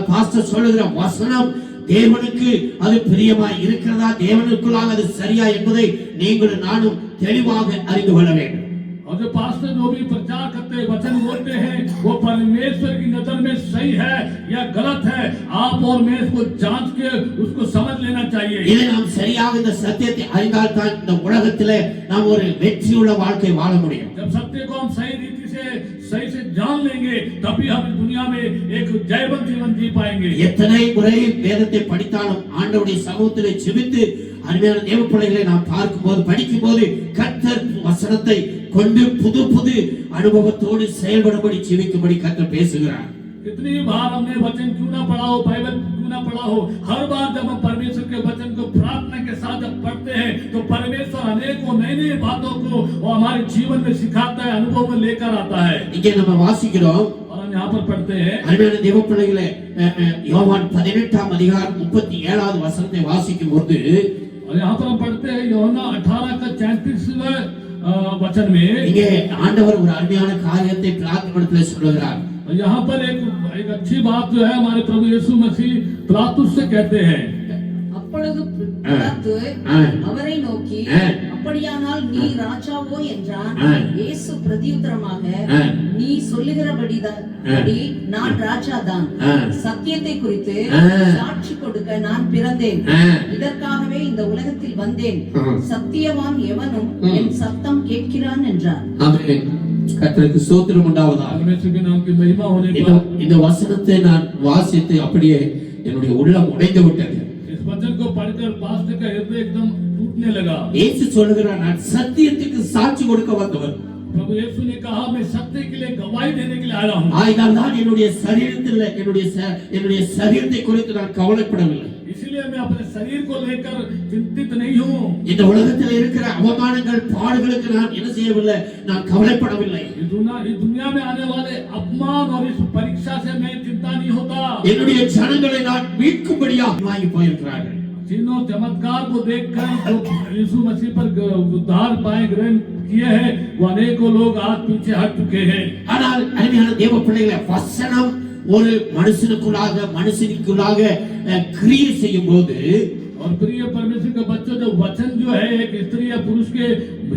A: பாஸ்டர் சொல்லுகிற வசனம் தேவனுக்கு அது பிரியமாய் இருக்கிறதா, தேவனுக்குள்ளாக அது சரியா என்பதை நீங்களும் நானும் தெளிவாக அறிந்து கொள்ள வேண்டும்.
C: और जो पास्टर जो भी प्रचार करते हैं, वचन बोलते हैं, वो परमेश्वर की नजर में सही है या गलत है, आप और मैं इसको जांच के उसको समझ लेना चाहिए।
A: இதை நாம் சரியாக இந்த சத்தியத்தை அறிந்தால் தான் இந்த உலகத்திலே நாம் ஒரு வெற்றியுள்ள வாழ்க்கை வாழ முடியும்.
C: जब सत्य को हम सही रीति से सही से जान लेंगे तभी हम इस दुनिया में एक जयवंत जीवन जी पाएंगे।
A: எத்தனை முறை வேதத்தை படித்தாலும் ஆண்டவருடைய சமூகத்திலே ஜெபித்து அருமையான தேவ பிள்ளைகளை நாம் பார்க்கும்போது, படிக்கும்போது கர்த்தர் வசனத்தை கொண்டு புது புது அனுபவத்தோடு செயல்படும்படி ஜீவிக்கும்படி கர்த்தர் பேசுகிறார்.
C: कितनी बार हमने वचन क्यों ना पढ़ा हो, बाइबल क्यों ना पढ़ा हो, हर बार जब हम परमेश्वर के वचन को प्रार्थना के साथ जब पढ़ते हैं तो परमेश्वर अनेकों नई नई बातों को वो हमारे जीवन में सिखाता है, अनुभव में लेकर आता है।
E: இங்கே நம்ம வாசிக்கிறோம்,
C: और हम यहाँ पर पढ़ते हैं
E: அருமையான தேவ பிள்ளைகளே, யோவான் 18ஆம் அதிகாரம் 37வது வசனத்தை வாசிக்கும் போது
C: और यहाँ पर हम पढ़ते हैं यूहन्ना 18 का 34वें वचन में
E: இங்கே ஆண்டவர் ஒரு அருமையான காரியத்தை பிலாத்துவிடத்திலே சொல்லுகிறார்.
C: यहाँ पर एक अच्छी बात जो है हमारे प्रभु यीशु मसीह पिलातुस से कहते हैं।
D: அப்பொழுது பிலாத்து அவரை நோக்கி அப்படியானால் நீ ராஜாவோ என்றான். இயேசு பிரதியுத்தரமாக நீ சொல்லுகிறபடி நான் ராஜாதான். சத்தியத்தை குறித்து சாட்சி கொடுக்க நான் பிறந்தேன். இதற்காகவே இந்த உலகத்தில் வந்தேன். சத்தியவான் எவனும் என் சத்தம் கேட்கிறான் என்றார்.
E: ஆமென். கர்த்தருக்கு ஸ்தோத்திரம் உண்டாவதாக.
C: परमेश्वर के नाम की महिमा होने पर
E: இந்த வசனத்தை நான் வாசித்து அப்படியே என்னுடைய உள்ளம் உடைந்து விட்டது.
C: इस वचन को पढ़कर पास्टर का हृदय एकदम टूटने लगा।
E: இயேசு சொல்லுகிறார், நான் சத்தியத்துக்கு சாட்சி கொடுக்க வந்தவர்.
C: प्रभु यीशु ने कहा मैं सत्य के लिए गवाही देने के लिए आया हूँ।
E: ஆயினால் தான் என்னுடைய சரீரத்தை குறித்து நான் கவலைப்படவில்லை.
C: इसलिए मैं अपने शरीर को लेकर चिंतित नहीं हूँ।
E: இந்த உலகத்தில் இருக்கிற அவமானங்கள் பாடுகளுக்கு நான் என்ன செய்யவில்லை, நான் கவலைப்படவில்லை.
C: इस दुनिया में आने वाले अपमान और इस परीक्षा से मैं चिंता नहीं होता।
E: என்னுடைய ஜனங்களை நான் மீட்கும்படியாக வாங்கி போயிருக்கிறார்கள்.
C: तीनों चमत्कार को देखकर जो यीशु मसीह पर उद्धार पाए ग्रहण किए हैं वो अनेकों लोग आज पीछे हट चुके हैं।
E: ஆனால் அருமையான தேவ பிள்ளைகளே, வசனம் ஒரு மனுஷனுக்குள்ளாக கிரியை செய்யும் போது
C: और प्रिय परमेश्वर के बच्चों जो वचन जो है एक स्त्री या पुरुष के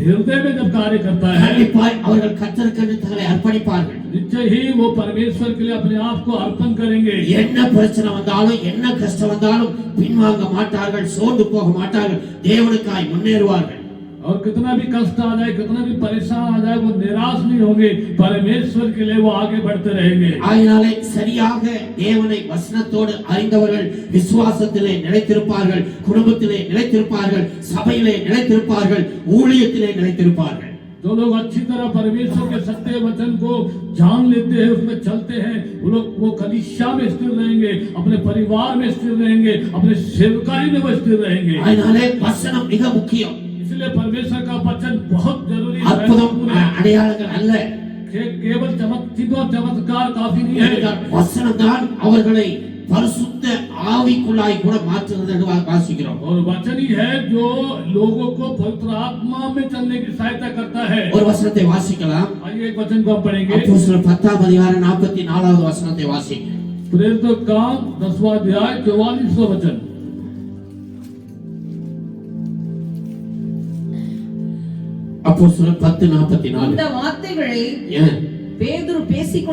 C: हृदय में जब कार्य करता है
E: கண்டிப்பாய் அவர்கள் கர்த்தருக்கு தங்களை அர்ப்பணிப்பார்கள்.
C: निश्चय ही वो परमेश्वर के लिए अपने आप को अर्पण करेंगे।
E: என்ன பிரச்சனை வந்தாலும் என்ன கஷ்டம் வந்தாலும் பின்வாங்க மாட்டார்கள், சோர்ந்து போக மாட்டார்கள், தேவனுக்காய் முன்னேறுவார்கள்.
C: और कितना भी कष्ट आ जाए, कितना भी परेशान आ जाए, वो निराश नहीं होंगे, परमेश्वर के लिए वो आगे बढ़ते रहेंगे।
E: ஆயினாலே சரியாக தேவனை வசனத்தோடு அறிந்தவர்கள் விசுவாசத்திலே நிலைத்திருப்பார்கள், குடும்பத்திலே நிலைத்திருப்பார்கள், சபையிலே நிலைத்திருப்பார்கள், ஊழியத்திலே நிலைத்திருப்பார்கள்.
C: जो लोग अच्छी तरह परमेश्वर के सत्य वचन को जान लेते हैं, उसमें चलते हैं, वो कलीसिया में स्थिर रहेंगे, अपने परिवार में स्थिर रहेंगे, अपने सेवकाई में वो स्थिर रहेंगे।
E: ஆயினாலே வசனம் மிக முக்கியம்.
C: इसलिए परमेश्वर का वचन बहुत जरूरी है।
E: அற்புதம் அடையாளங்கள் அல்ல,
C: केवल चमत्कार काफी नहीं है।
E: வசனம் தான் அவர்களை பரிசுத்த ஆவிக்குள்ளாய் கூட மாற்றுகிறது என்று வாசிக்கிறோம்.
C: और वचन ही है जो लोगों को पवित्र आत्मा में चलने की सहायता करता है।
E: ஒரு வசனத்தை வாசிக்கலாம்.
C: आइए एक वचन को हम पढ़ेंगे।
E: அப்போஸ்தலர் 10ஆம் அதிகாரம் 44வது வசனத்தை வாசிங்க.
C: प्रेरितों का 10वां अध्याय 44वां वचन।
E: அப்போஸ்தலர் 10:44.
D: இந்த வார்த்தைகளை பேதுரு பேசிக்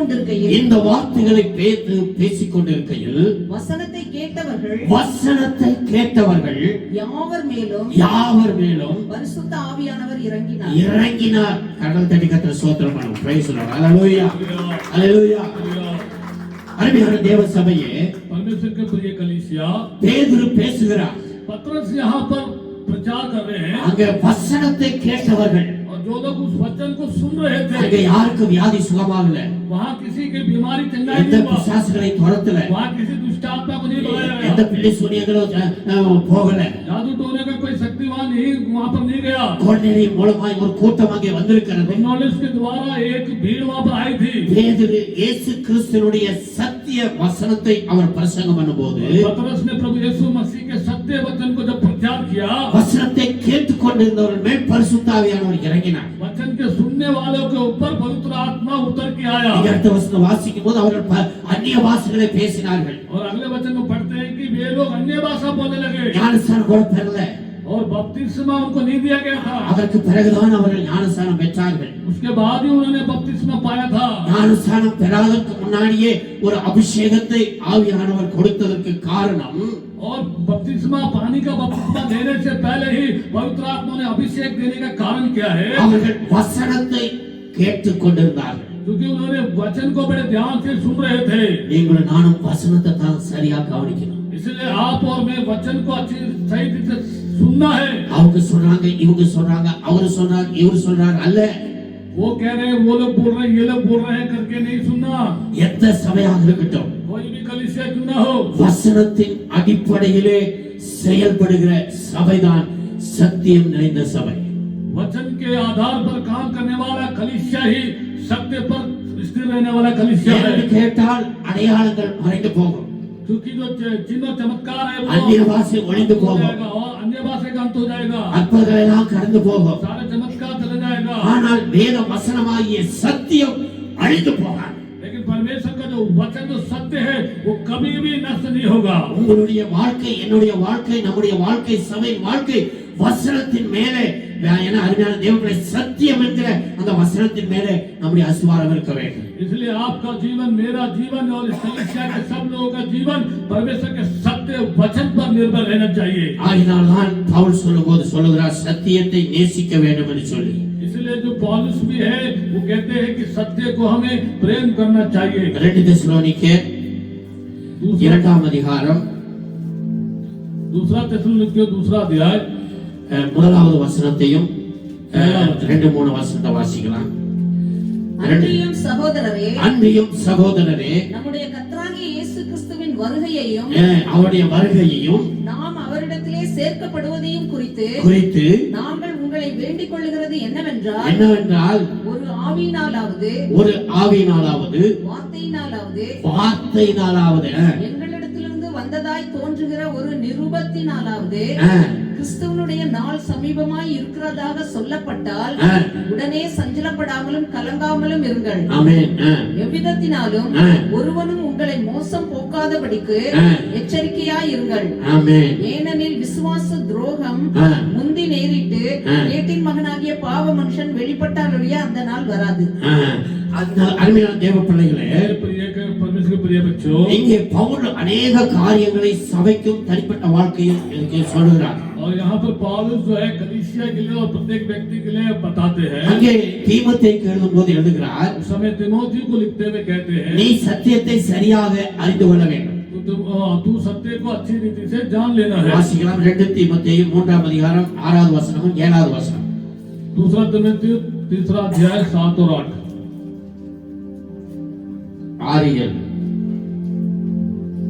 D: கொண்டிருக்கையில் வசனத்தை கேட்டவர்கள் யாவர் மேலும் பரிசுத்த ஆவியானவர் இறங்கினார்.
E: கடல் தட்டி கர்த்தர் ஸ்தோத்திரம் பண்ணுவோம். Praise the Lord. ஹalleluya ஹalleluya. அருமையான தேவ சபையே,
C: परमेश्वर के प्रिय कलीसिया,
E: பேதுரு பேசுகிறார்.
C: पतरस यहाँ पर प्रचार कर रहे हैं।
E: அங்கே வசனத்தை கேட்டவர்கள்,
C: और जो लोग उस वचन को सुन रहे थे,
E: அங்கே யாருக்கு வியாதி சுகமாகல,
C: वहाँ किसी की बीमारी चंगाई
E: எந்த
C: नहीं हुआ,
E: பிசாசுகளை துரத்தல,
C: वहाँ किसी दुष्ट आत्मा को नहीं बुलाया
E: எந்த
C: गया,
E: பிள்ளை சூனியங்களோ போகல,
C: जादू टोने का कोई शक्तिवान नहीं वहाँ पर नहीं गया।
E: கோடனரி மூலமாய் ஒரு கூட்டம் அங்கே வந்திருக்கிறது.
C: नॉलेज के द्वारा एक भीड़ वहाँ पर आई थी।
E: பேதுரு இயேசு கிறிஸ்துவினுடைய சத்திய வசனத்தை அவர் பிரசங்கம் பண்ணும்போது
C: पतरस ने प्रभु यीशु मसीह के सत्य वचन को जब प्रचार किया,
E: வசனத்தை கேட்டுக்கொண்டிருந்தவர்கள் மேல் பரிசுத்த ஆவியானவர் இறங்கினார்.
C: वचन के सुनने वालों के ऊपर पवित्र आत्मा उतर के आया।
E: அடுத்த வசனம் வாசிக்கும் போது அவர்கள் அந்நிய பாஷைகளை பேசினார்கள்.
C: और अगले वचन में पढ़ते हैं कि वे लोग अन्य भाषा बोलने लगे।
E: ஞானஸ்நானம் கூட பெறல.
C: और बपतिस्मा उनको नहीं दिया गया था।
E: அதற்கு பிறகுதான் அவர்கள் ஞானஸ்நானம் பெற்றார்கள்.
C: उसके बाद ही उन्होंने बपतिस्मा पाया था।
E: ஞானஸ்நானம் பெறாதற்கு முன்னாடியே ஒரு அபிஷேகத்தை ஆவியானவர் கொடுத்ததற்கு காரணம்,
C: और बपतिस्मा पानी का बपतिस्मा देने से पहले ही पवित्र आत्मा ने अभिषेक देने का कारण क्या है?
E: அவர்கள் வசனத்தை கேட்டுக்கொண்டிருந்தார்கள்.
C: क्योंकि उन्होंने वचन को बड़े ध्यान से सुन रहे थे।
E: நீங்களும் நானும் வசனத்தை தான் சரியா கவனிக்கணும்.
C: इसलिए आप और मैं वचन को अच्छी सही से सुनना है।
E: அவங்க சொல்றாங்க, இவங்க சொல்றாங்க, அவரு சொல்றாங்க, இவரு சொல்றாங்க அல்ல.
C: वो कह रहे हैं, वो लोग बोल रहे हैं, ये लोग बोल रहे हैं करके नहीं सुनना।
E: எந்த சபையாக இருக்கட்டும்,
C: कोई भी कलीसिया क्यों ना हो,
E: வசனத்தின் அடிப்படையிலே செயல்படுகிற சபைதான் சத்தியம் நிறைந்த சபை.
C: वचन के आधार पर काम करने वाला कलीसिया ही सत्य पर स्थिर रहने वाला कलीसिया है।
E: ஏன்னு கேட்டால் அடையாளங்கள் மறைந்து போகும்,
C: क्योंकि जो चिन्ह चमत्कार है वो
E: அந்நிய பாஷை ஒழிந்து
C: हो
E: போகும்,
C: जाएगा और अन्य भाषा का अंत हो जाएगा,
E: அற்புதங்கள் எல்லாம் கடந்து போகும்.
C: सारे चमत्कार चले जाएगा।
E: ஆனால் வேத வசனமாகிய சத்தியம் அழிந்து போகாது.
C: लेकिन परमेश्वर का जो वचन जो सत्य है वो कभी भी नष्ट नहीं होगा।
E: உங்களுடைய வாழ்க்கை, என்னுடைய வாழ்க்கை, நம்முடைய வாழ்க்கை, சபையின் வாழ்க்கை வசனத்தின் மேலே, என அருமையான தேவனுடைய சத்தியம் என்கிற அந்த வசனத்தின் மேலே நம்முடைய அஸ்திவாரம் இருக்க வேண்டும்.
C: इसलिए आपका जीवन, मेरा जीवन और इस कलीसिया के सब लोगों का जीवन परमेश्वर के सत्य वचन पर निर्भर रहना चाहिए।
E: ஆகினால் தான் பவுல் சொல்லும்போது சொல்லுகிறார், சத்தியத்தை நேசிக்க வேண்டும் என்று சொல்லி.
C: इसलिए जो पौलुस भी है वो कहते हैं कि सत्य को हमें प्रेम करना चाहिए।
E: 2 தெசலோனிக்கேயர் 2ஆம் அதிகாரம்
C: 2 अध्याय
E: 1வது வசனத்தையும் 2-3 வசனத்தை வாசிக்கலாம்.
D: அன்றியும் சகோதரரே,
E: அன்றியும் சகோதரரே,
D: நம்முடைய கர்த்தராகிய இயேசு கிறிஸ்துவின் வருகையையும்
E: அவருடைய வருகையையும்
D: நாம் அவரிடத்திலே சேர்க்கப்படுவதையும் குறித்து நாங்கள் உங்களை வேண்டிக் கொள்ளுகிறது
E: என்னவென்றால்
D: ஒரு
E: ஆவியினாலாவது வார்த்தையினாலாவது
D: எங்களிடத்திலிருந்து வந்ததாய் தோன்றுகிற ஒரு நிருபத்தினாலாவது கிறிஸ்துவனுடைய நாள் சமீபமாய் இருக்கிறதாக சொல்லப்பட்டால் உடனே சஞ்சலப்படாமலும் கலங்காமலும் இருங்கள்.
E: ஆமென்.
D: எவ்விதத்தினாலும் ஒருவனும் உங்களை மோசம் போக்காதபடிக்கு எச்சரிக்கையாய் இருங்கள்.
E: ஆமென்.
D: ஏனெனில் விசுவாச துரோகம் முந்தி நேரிட்டு ஏட்டின் மகனாகிய பாவ மனுஷன் வெளிப்பட்டாலுடைய அந்த நாள் வராது.
E: அருமையான தேவ பிள்ளைகளே,
C: परमेश्वर के प्रिय बच्चों,
E: இங்கே பவுல் अनेक காரியங்களை சபைக்கும் தனிப்பட்ட வாழ்க்கையும் சொல்கிறார்.
C: और यहाँ पर पौलुस जो है कलीसिया के लिए और प्रत्येक व्यक्ति के लिए बताते हैं।
E: அங்கே தீமோத்தேயுக்கு எழுதும்போது எழுதுகிறார்,
C: उस समय तीमोथी को लिखते हुए कहते हैं,
E: நீ சத்தியத்தை சரியாக அறிந்து கொள்ள வேண்டும்.
C: तू सत्य को अच्छी रीति से जान लेना है।
E: வாசிக்கலாம் 2 தீமோத்தேயு 3ஆம் அதிகாரம் 6வது வசனமும் 7வது வசனம்.
C: 2 तीमोथी 3 अध्याय 7 और 8.
E: 6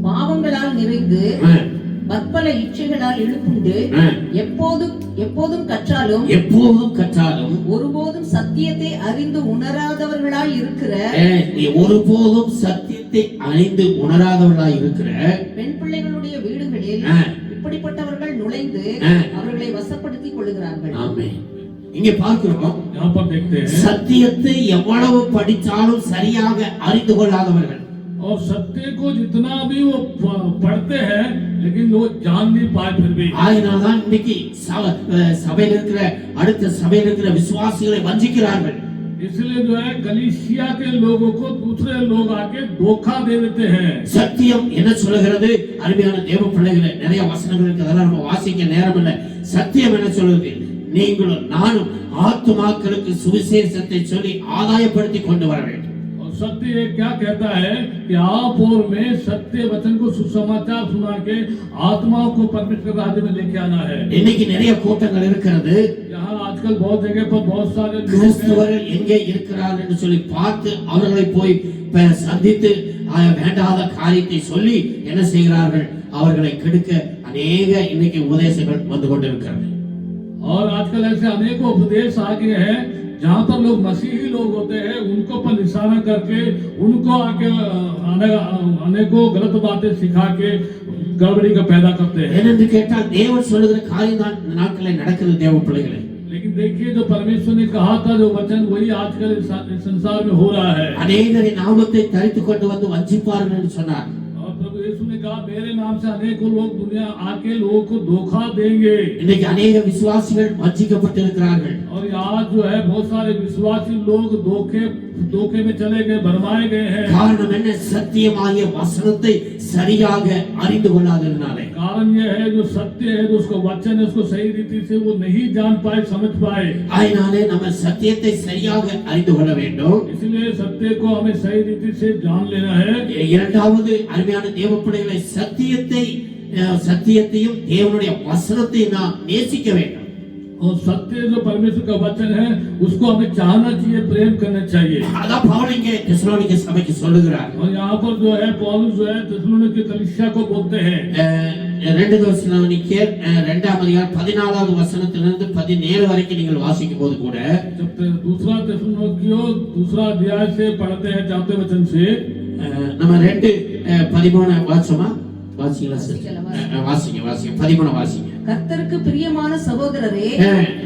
D: பாவங்களால் நிறைந்து பற்பல இச்சைகளால் இழுப்புண்டு எப்போதும் கற்றாலும் ஒருபோதும் சத்தியத்தை அறிந்து உணராதவர்களாய் இருக்கிற பெண் பிள்ளைகளுடைய வீடுகளில் இப்படிப்பட்டவர்கள் நுழைந்து அவர்களை வசப்படுத்திக் கொள்கிறார்கள்.
E: ஆமென். இங்கே பார்க்கிறோம்,
C: यहाँ पर देखते हैं
E: சத்தியத்தை எவ்வளவு படித்தாலும் சரியாக அறிந்து கொள்ளாதவர்கள்,
C: और सत्य को जितना भी वो पढ़ते हैं लेकिन वो जान नहीं पाए फिर भी।
E: ஆயினால்தான் இன்னைக்கு சபையில் இருக்கிற அடுத்த சபையில் இருக்கிற விசுவாசிகளை வஞ்சிக்கிறார்கள்.
C: इसलिए जो है कलीसिया के लोगों को दूसरे लोग आके धोखा दे देते हैं।
E: சத்தியம் என்ன சொல்லுகிறது? அருமையான தேவ பிள்ளைகளே, நிறைய வசனங்கள் இருக்கு, அதெல்லாம் நம்ம வாசிக்க நேரம் இல்லை. சத்தியம் என்ன சொல்லுது? நீங்களும் நானும் ஆத்துமாக்களுக்கு சுவிசேஷத்தை சொல்லி ஆதாயப்படுத்தி கொண்டு வர வேண்டும்.
C: सत्य ये क्या कहता है कि आप और मैं सत्य वचन को सुसमाचार सुना के आत्माओं को परमेश्वर राज्य में लेके आना है।
E: இன்னைக்கு நிறைய கூட்டங்கள் இருக்கிறது.
C: यहाँ आजकल बहुत जगह पर बहुत सारे
E: கிறிஸ்தவர்கள் எங்கே இருக்கிறார்கள் என்று சொல்லி பார்த்து அவர்களை போய் சந்தித்து வேண்டாத காரியத்தை சொல்லி என்ன செய்கிறார்கள்? அவர்களை கெடுக்க अनेक இன்னைக்கு உபதேசங்கள் வந்து கொண்டிருக்கிறது.
C: और आजकल ऐसे अनेकों उपदेश आ गए हैं जहाँ पर लोग मसीही लोग होते हैं, उनको पर निशाना करके उनको आके अनेकों गलत बातें सिखा के गड़बड़ी का पैदा करते हैं।
E: ஏனென்று கேட்டால் தேவன் சொல்லுகிற காரியம் தான் இந்த நாட்களில் நடக்கிறது தேவ பிள்ளைகளே.
C: लेकिन देखिए, जो परमेश्वर ने कहा था जो वचन, वही आजकल इस संसार में हो रहा है।
E: अनेकரின் நாமத்தை தரித்துக் கொண்டு வந்து வஞ்சிப்பார்கள் என்று சொன்னார்.
C: और प्रभु यीशु ने कहा, मेरे नाम से अनेकों लोग दुनिया आके लोगों को धोखा देंगे।
E: இன்னைக்கு अनेक விசுவாசிகள் வஞ்சிக்கப்பட்டிருக்கிறார்கள்.
C: और आज जो है बहुत सारे विश्वासी लोग धोखे में चले गए, भरमाए गए हैं।
E: காரணம் என்ன? சத்தியமாகிய வசனத்தை சரியாக அறிந்து கொள்ளாததினாலே.
C: कारण यह है जो सत्य है, जो उसका वचन है, उसको सही रीति से वो नहीं जान पाए, समझ पाए।
E: ஆயினாலே நம்ம சத்தியத்தை சரியாக அறிந்து கொள்ள வேண்டும்.
C: इसलिए सत्य को हमें सही रीति से जान लेना है।
E: இரண்டாவது அருமையான தேவ பிள்ளைகளை, சத்தியத்தையும் தேவனுடைய வசனத்தை நாம் நேசிக்க வேண்டும்.
C: और सत्य जो परमेश्वर का वचन है उसको हमें चाहना चाहिए, प्रेम करना चाहिए।
E: அதான் பவுல் இங்கே தெசலோனிக்கே சபைக்கு சொல்லுகிறார்.
C: और यहाँ पर जो है पौलुस जो है தெசலோனிக்கே कलीसिया को बोलते हैं,
E: 2 தெசலோனிக்கேயர் 2ஆம் அதிகாரம் 14வது வசனத்திலிருந்து 17 வரைக்கும் நீங்கள் வாசிக்கும் போது கூட
C: जब दूसरा தெசலோனிக்கே दूसरा अध्याय से पढ़ते हैं 4वें वचन से,
E: நம்ம 2:13 வாசிச்சோமா? வாசிங்களா சார்? வாசிங்க 13 வாசிங்க.
D: கர்த்தருக்கு பிரியமான சகோதரரே,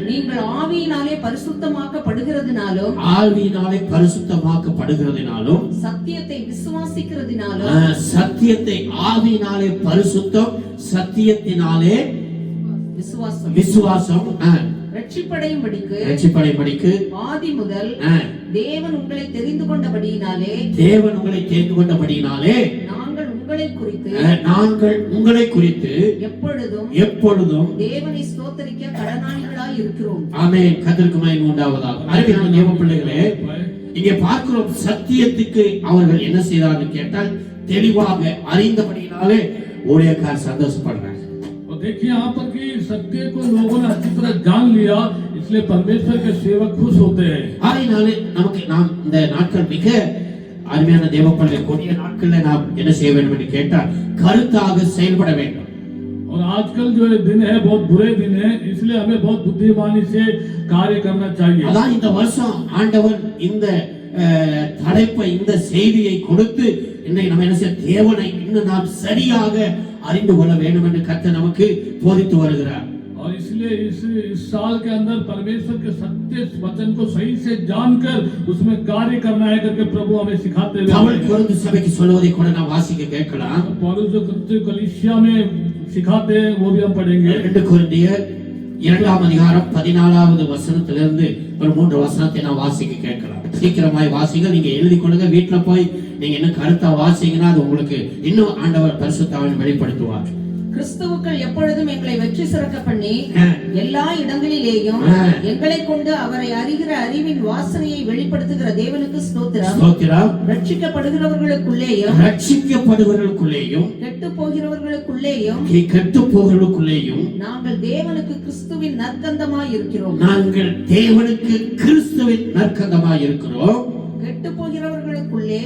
D: நீங்கள் ஆவியினாலே பரிசுத்தமாக்கப்படுகிறதினாலும்
E: ஆவியினாலே பரிசுத்தமாக்கப்படுகிறதினாலும்
D: சத்தியத்தை விசுவாசிக்கிறதினாலும்
E: சத்தியத்தை ஆவியினாலே பரிசுத்தம், சத்தியத்தினாலே விசுவாசம் ரட்சிப்படையும்படிக்கு
D: ஆதி முதல் தேவன் உங்களை தெரிந்து கொண்டபடியினாலே நாங்கள் உங்களை குறித்து எப்பொழுதும் தேவனை ஸ்தோத்திரிக்க கடனாளிகளாய் இருக்கிறோம்.
E: ஆமென். கர்த்தருக்கு மகிமை உண்டாவதாக. அருமையான தேவ பிள்ளைகளே, இங்கே பார்க்கிறோம் சத்தியத்துக்கு அவர்கள் என்ன செய்தார்கள் கேட்டால் தெளிவாக அறிந்தபடியினாலே ஊழியக்காரர் சந்தோஷப்படுறாங்க.
C: देखिए यहाँ पर कि सत्य को लोगों ने अच्छी तरह जान लिया, इसलिए परमेश्वर के सेवक खुश होते हैं।
E: ஆகையினாலே நமக்கு நாம் இந்த நாட்கள் மிக அருமையான தேவப்பிள்ளை கொடிய நாட்களில் நாம் என்ன செய்ய வேண்டும் என்று கேட்டால் கருத்தாக செயல்பட வேண்டும்.
C: और आजकल जो दिन है बहुत बुरे दिन है, इसलिए हमें बहुत बुद्धिमानी से कार्य करना चाहिए।
E: அதான் இந்த வருஷம் ஆண்டவர் இந்த தலைப்பை, இந்த செய்தியை கொடுத்து இன்னைக்கு நம்ம என்ன செய்ய, தேவனை இன்னும் நாம் சரியாக அறிந்து கொள்ள வேண்டும் என்று கர்த்தர் நமக்கு போதித்து வருகிறார்.
C: और इसलिए इस साल के अंदर परमेश्वर के सत्य वचन को सही से जानकर उसमें कार्य करना है करके प्रभु हमें सिखाते हुए
E: பவுல் கொரிந்து சபைக்கு சொல்வதை கூட நாம் வாசிக்க கேட்கலாம்.
C: पौलुस जो कलीसिया में सिखाते हैं वो भी हम पढ़ेंगे।
E: 2 கொரிந்தியர் 2ஆம் அதிகாரம் 14வது வசனத்திலிருந்து ஒரு 3 வசனத்தை நாம் வாசிக்க கேட்கலாம். சீக்கிரமாய் வாசிங்க. நீங்க எழுதி கொள்ளுங்க. வீட்டுல போய் நீங்க என்ன கருத்தா வாசிங்கன்னா அது உங்களுக்கு இன்னும் ஆண்டவர் பரிசுத்த ஆவியானவர் வெளிப்படுத்துவார்.
D: கிறிஸ்துவுக்குள் எப்பொழுதும் எங்களை வெற்றி சிறக்க பண்ணி எல்லா இடங்களிலேயும் எங்களை கொண்டு அவரை அறிகிற அறிவின் வாசனையை வெளிப்படுத்துகிற தேவனுக்கு ஸ்தோத்திரம். ரட்சிக்கப்படுகிறவர்களுக்குள்ளேயும் கெட்டு போகிறவர்களுக்குள்ளேயும் நாங்கள் தேவனுக்கு கிறிஸ்துவின் நற்கந்தமாய் இருக்கிறோம். கெட்டு போகிறவர்களுக்குள்ளே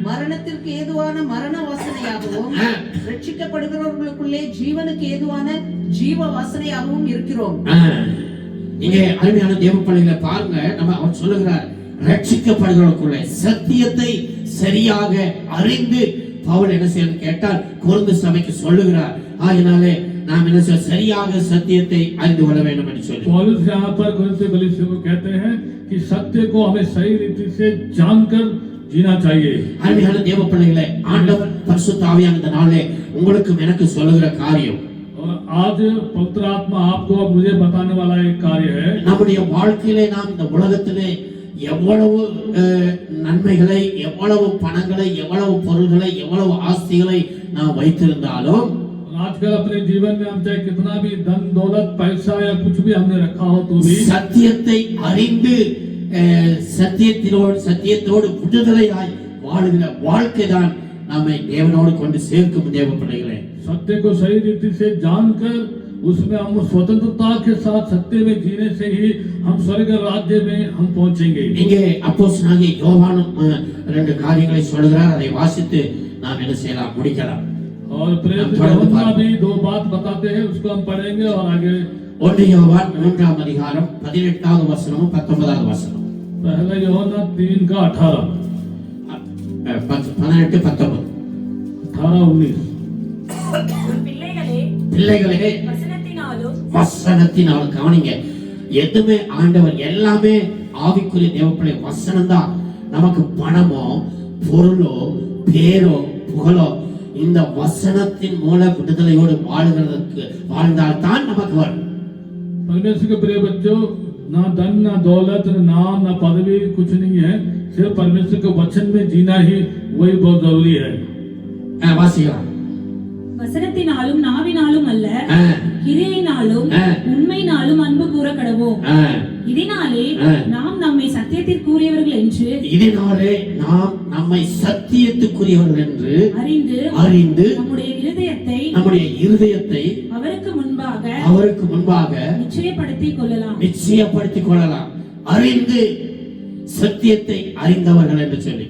D: மரணத்திற்கு ஏதுவான மரண வாசனையாகவும் ரட்சிக்கப்படுகிறவர்களுக்குள்ளே ஜீவனுக்கு ஏதுவான ஜீவ வாசனையாகவும் இருக்கிறோம்.
E: இங்கே அருமையான தேவ பிள்ளைகளை பாருங்க. நம்ம அவர் சொல்லுகிறார், ரட்சிக்கப்படுகிறவர்களுக்குள்ளே சத்தியத்தை சரியாக அறிந்து பவுல் என்ன செய்யணும் கேட்டால் கொரிந்து சபைக்கு சொல்லுகிறார். ஆகினாலே நாம் என்ன செய்ய, சரியாக சத்தியத்தை அறிந்து கொள்ள வேண்டும் என்று சொல்லி
C: पौलुस यहाँ पर कोरिन्थियों कलीसिया को कहते हैं कि सत्य को हमें सही रीति से जानकर जीना चाहिए।
E: அருமையான தேவ பிள்ளைகளே, ஆண்டவர் பரிசுத்த ஆவியான இந்த நாளிலே உங்களுக்கும் எனக்கு சொல்லுகிற காரியம்,
C: और आज पवित्र आत्मा आपको और मुझे बताने वाला एक कार्य है।
E: நம்முடைய வாழ்க்கையிலே நாம் இந்த உலகத்திலே எவ்வளவு நன்மைகளை, எவ்வளவு பணங்களை, எவ்வளவு பொருள்களை, எவ்வளவு ஆஸ்திகளை நாம் வைத்திருந்தாலும்
C: आजकल अपने जीवन में हम चाहे कितना भी धन दौलत पैसा या कुछ भी हमने रखा हो तो भी
E: சத்தியத்தை அறிந்து சத்தியத்தோடு விடுதலையாய் வாழுகிற வாழ்க்கைதான் நம்மை தேவனோடு கொண்டு சேர்க்கும் தேவ பிள்ளைகளே.
C: सत्य को सही रीति से जानकर उसमें हम स्वतंत्रता के साथ सत्य में जीने से ही हम स्वर्ग राज्य में हम पहुंचेंगे।
E: இங்கே அப்போஸ்தலனாகிய யோவானும் 2 காரியங்களை சொல்கிறார். அதை வாசித்து நாம் என்ன செய்யலாம், முடிக்கலாம்.
C: और प्रेरित यूहन्ना भी 2 बात बताते हैं, उसको हम पढ़ेंगे और आगे
E: 1 யோவான் 3ஆம் அதிகாரம் 18வது வசனமும் 19வது வசனம்.
C: पहला यूहन्ना 3:18
E: 18 19 பிள்ளைகளே வசனத்தினால் கவனிங்க. எதுவுமே ஆண்டவர் எல்லாமே ஆவிக்குரிய தேவப்பிள்ளை வசனம் தான். நமக்கு பணமோ பொருளோ பேரோ புகழோ இந்த வசனத்தின் மூல விடுதலையோடு வாழ்ந்தால் தான் நமக்கு வரும்.
C: परमेश्वर के प्रिय बच्चों, ना धन ना दौलत ना नाम ना पदवी कुछ नहीं है, सिर्फ परमेश्वर के वचन में जीना ही वही बहुत जरूरी है।
E: வாசிக்கலாம்.
F: வசனத்தினாலும் நாவினாலும் அல்ல, கிரியையினாலும் உண்மையினாலும் அன்பு கூற கடவோம். இதனாலே நாம் நம்மை சத்தியத்திற்குரியவர்கள் என்று
E: நம்மை சத்தியத்துக்குரியவர்கள் என்று
F: அறிந்து
E: அறிந்து
F: நம்முடைய இருதயத்தை
E: அவருக்கு முன்பாக
F: நிச்சயப்படுத்திக் கொள்ளலாம்.
E: அறிந்து சத்தியத்தை அறிந்தவர்கள் என்று சொல்லி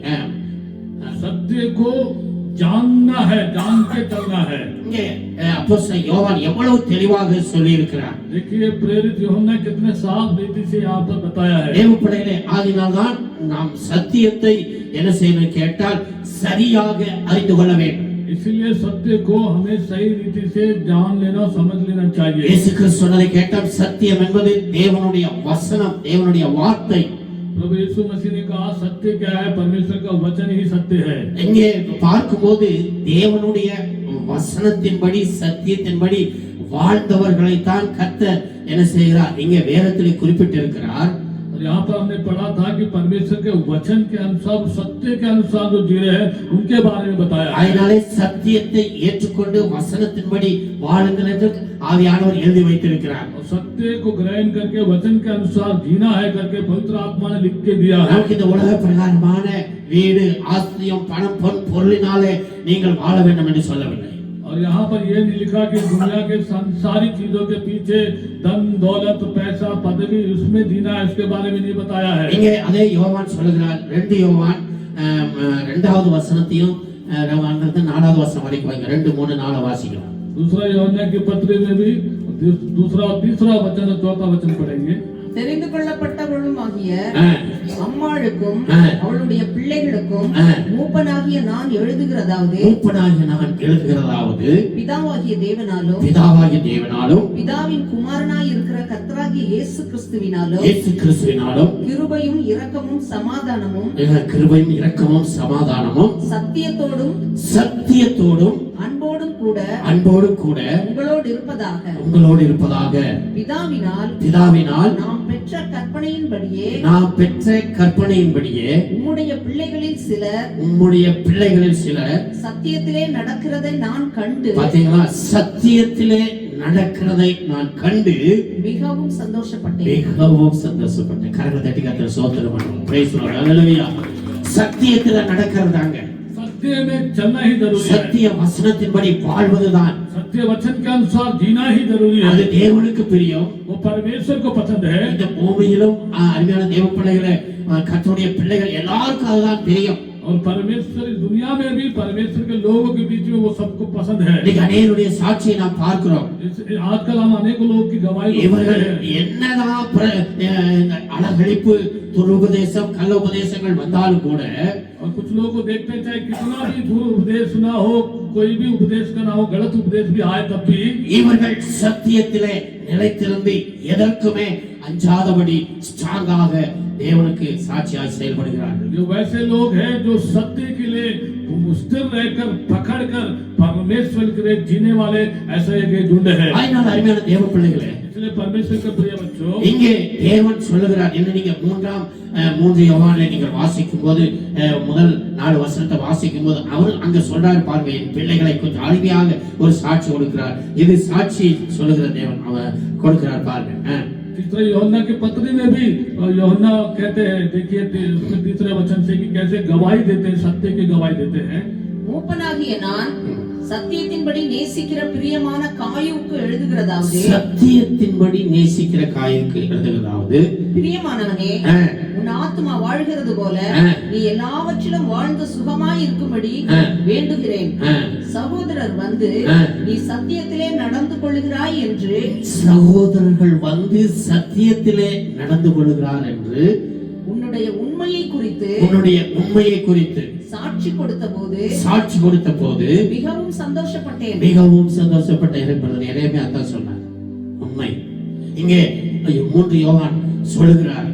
C: सत्य को जानना है, जान के चलना है।
E: இங்கே அப்போஸ்தலன் யோவான் எவ்வளவு தெளிவாக சொல்லி இருக்கிறார்.
C: देखिए प्रेरित यूहन्ना कितने साफ रीति से यहाँ पर बताया है।
E: தேவப்பிள்ளைகளே, ஆதினால்தான் நாம் சத்தியத்தை என்ன செய்யணும் கேட்டால் சரியாக அறிந்து கொள்ள வேண்டும்.
C: इसलिए सत्य को हमें सही रीति से जान लेना, समझ लेना चाहिए।
E: இயேசு கிறிஸ்து சொன்னதை கேட்டால் சத்தியம் என்பது தேவனுடைய வசனம், தேவனுடைய வார்த்தை.
C: प्रभु यीशु मसीह ने कहा सत्य क्या है? परमेश्वर का वचन ही सत्य है।
E: இங்கே பார்க்கும்போது தேவனுடைய வசனத்தின்படி சத்தியத்தின்படி வாழ்ந்தவர்களை தான் கர்த்தர் என்ன செய்கிறார் இங்கே வேதத்திலே குறிப்பிட்டிருக்கிறார்.
C: और यहाँ पर हमने पढ़ा था कि परमेश्वर के वचन के अनुसार, सत्य के अनुसार जो जी रहे हैं उनके बारे में बताया।
E: அதனாலே சத்தியத்தை ஏற்றுக்கொண்டு வசனத்தின்படி வாழுங்கள் என்று ஆவியானவர் எழுதி வைத்திருக்கிறார்.
C: और सत्य को ग्रहण करके वचन के अनुसार जीना है करके पवित्र आत्मा ने लिख के दिया है।
E: நமக்கு இந்த உலக பிரகாரமான வீடு, ஆஸ்தியம், பணம், பொருளினாலே நீங்கள் வாழ வேண்டும் என்று சொல்லவில்லை.
C: और यहाँ पर यह नहीं लिखा कि दुनिया के सारी चीजों के पीछे धन दौलत पैसा पदवी उसमें जीना है, उसके बारे में नहीं बताया है।
E: இங்கே அதே யோவான் சொல்லுகிறார். 2 யோவான் 2வது வசனத்தையும் 4வது வசனம் வரைக்கும் வாங்க. 2, 3, 4 வாசிக்கலாம்.
C: दूसरा यूहन्ना की पत्री में भी दूसरा और तीसरा वचन और चौथा वचन पढ़ेंगे।
D: தெரிந்து கொள்ளப்பட்டவளுமாகிய அம்மாளுக்கும் அவளுடைய பிள்ளைகளுக்கும் மூப்பனாகிய நான் எழுதுகிறதாவது பிதாவாகிய தேவனாலும் பிதாவின் குமாரனாய் இருக்கிற கர்த்தராகிய இயேசு கிறிஸ்துவினாலும் கிருபையும் இரக்கமும் சமாதானமும் சத்தியத்தோடும் அன்போடும் கூட உங்களோடு இருப்பதாக பிதாவினால் நாம் பெற்ற கற்பனையின்படியே உம்முடைய பிள்ளைகளில் சிலர் சத்தியத்திலே நடக்கிறதை நான் கண்டு பாத்தீங்களா? சத்தியத்திலே நடக்கிறதை நான் கண்டு மிகவும் சந்தோஷப்பட்டேன். கரங்களை தட்டி கர்த்தரை ஸ்தோத்திரம் பண்ணுவோம். Praise the Lord. ஹalleluya. சத்தியத்திலே நடக்கிறதாங்க.
C: सत्य में चलना ही जरूरी है।
E: சத்திய வசனத்தின்படி வாழ்வதுதான்.
C: सत्य वचन के अनुसार जीना ही जरूरी है।
E: அது தேவனுக்கு பிரியம்.
C: वो परमेश्वर को पसंद है।
E: இந்த பூமியிலும் அருமையான தேவ பிள்ளைகளே, கர்த்தருடைய பிள்ளைகள் எல்லாருக்கும் அதுதான் பிரியம்.
C: और परमेश्वर इस दुनिया में भी परमेश्वर के लोगों के बीच में वो सबको पसंद है।
E: இன்னைக்கு அநேகருடைய சாட்சியை நாம் பார்க்கிறோம்.
C: आजकल हम अनेक लोगों की गवाही
E: இவர்கள் என்னதான் அழகழிப்பு, துருபதேசம், கள்ள உபதேசங்கள் வந்தாலும் கூட,
C: और कुछ लोगों को देखते हैं चाहे कितना भी दूर उपदेश ना हो, कोई भी उपदेश का ना हो, गलत उपदेश भी आए तब भी
E: இவர்கள் சத்தியத்திலே நிலைத்திருந்து எதற்குமே அஞ்சாதபடி ஸ்ட்ராங்காக தேவனுக்கு சாட்சியாய் செயல்படுகிறார்கள்.
C: जो वैसे लोग हैं जो सत्य के लिए स्थिर रहकर पकड़कर परमेश्वर के लिए जीने वाले ऐसे एक झुंड है।
E: அதனால அருமையான தேவ பிள்ளைகளே,
C: इसलिए परमेश्वर के प्रिय बच्चों,
E: இங்கே தேவன் சொல்லுகிறார். என்ன நீங்க 3 யோவானிலே நீங்கள் வாசிக்கும் போது முதல் 4 வசனத்தை வாசிக்கும் போது அவர் அங்க சொல்றாரு பாருங்க, என் பிள்ளைகளை கொஞ்சம் அருமையாக ஒரு சாட்சி கொடுக்கிறார். இது சாட்சி சொல்லுகிற தேவன் அவர் கொடுக்கிறார் பாருங்க.
C: तीसरे यूहन्ना के पत्री में भी यूहन्ना कहते हैं, देखिए उसमें तीसरे वचन से कि कैसे गवाही देते हैं, सत्य की गवाही देते हैं।
D: மூப்பனாகிய நான் சத்தியத்தின்படி நேசிக்கிற பிரியமான காயுவுக்கு எழுதுகிறதாவது பிரியமானவனே, உன் ஆத்துமா வாழ்கிறது போல நீ எல்லாவற்றிலும் வாழ்ந்து சுகமாய் இருக்கும்படி வேண்டுகிறேன். சகோதரர் வந்து நீ சத்தியத்திலே நடந்து கொள்ளுகிறாய் என்று உன்னுடைய உண்மையை குறித்து சாட்சி கொடுத்த போது மிகவும் சந்தோஷப்பட்டேன்.
E: அதான் சொன்னார் உண்மை. இங்கே 3 யோவான் சொல்லுகிறார்.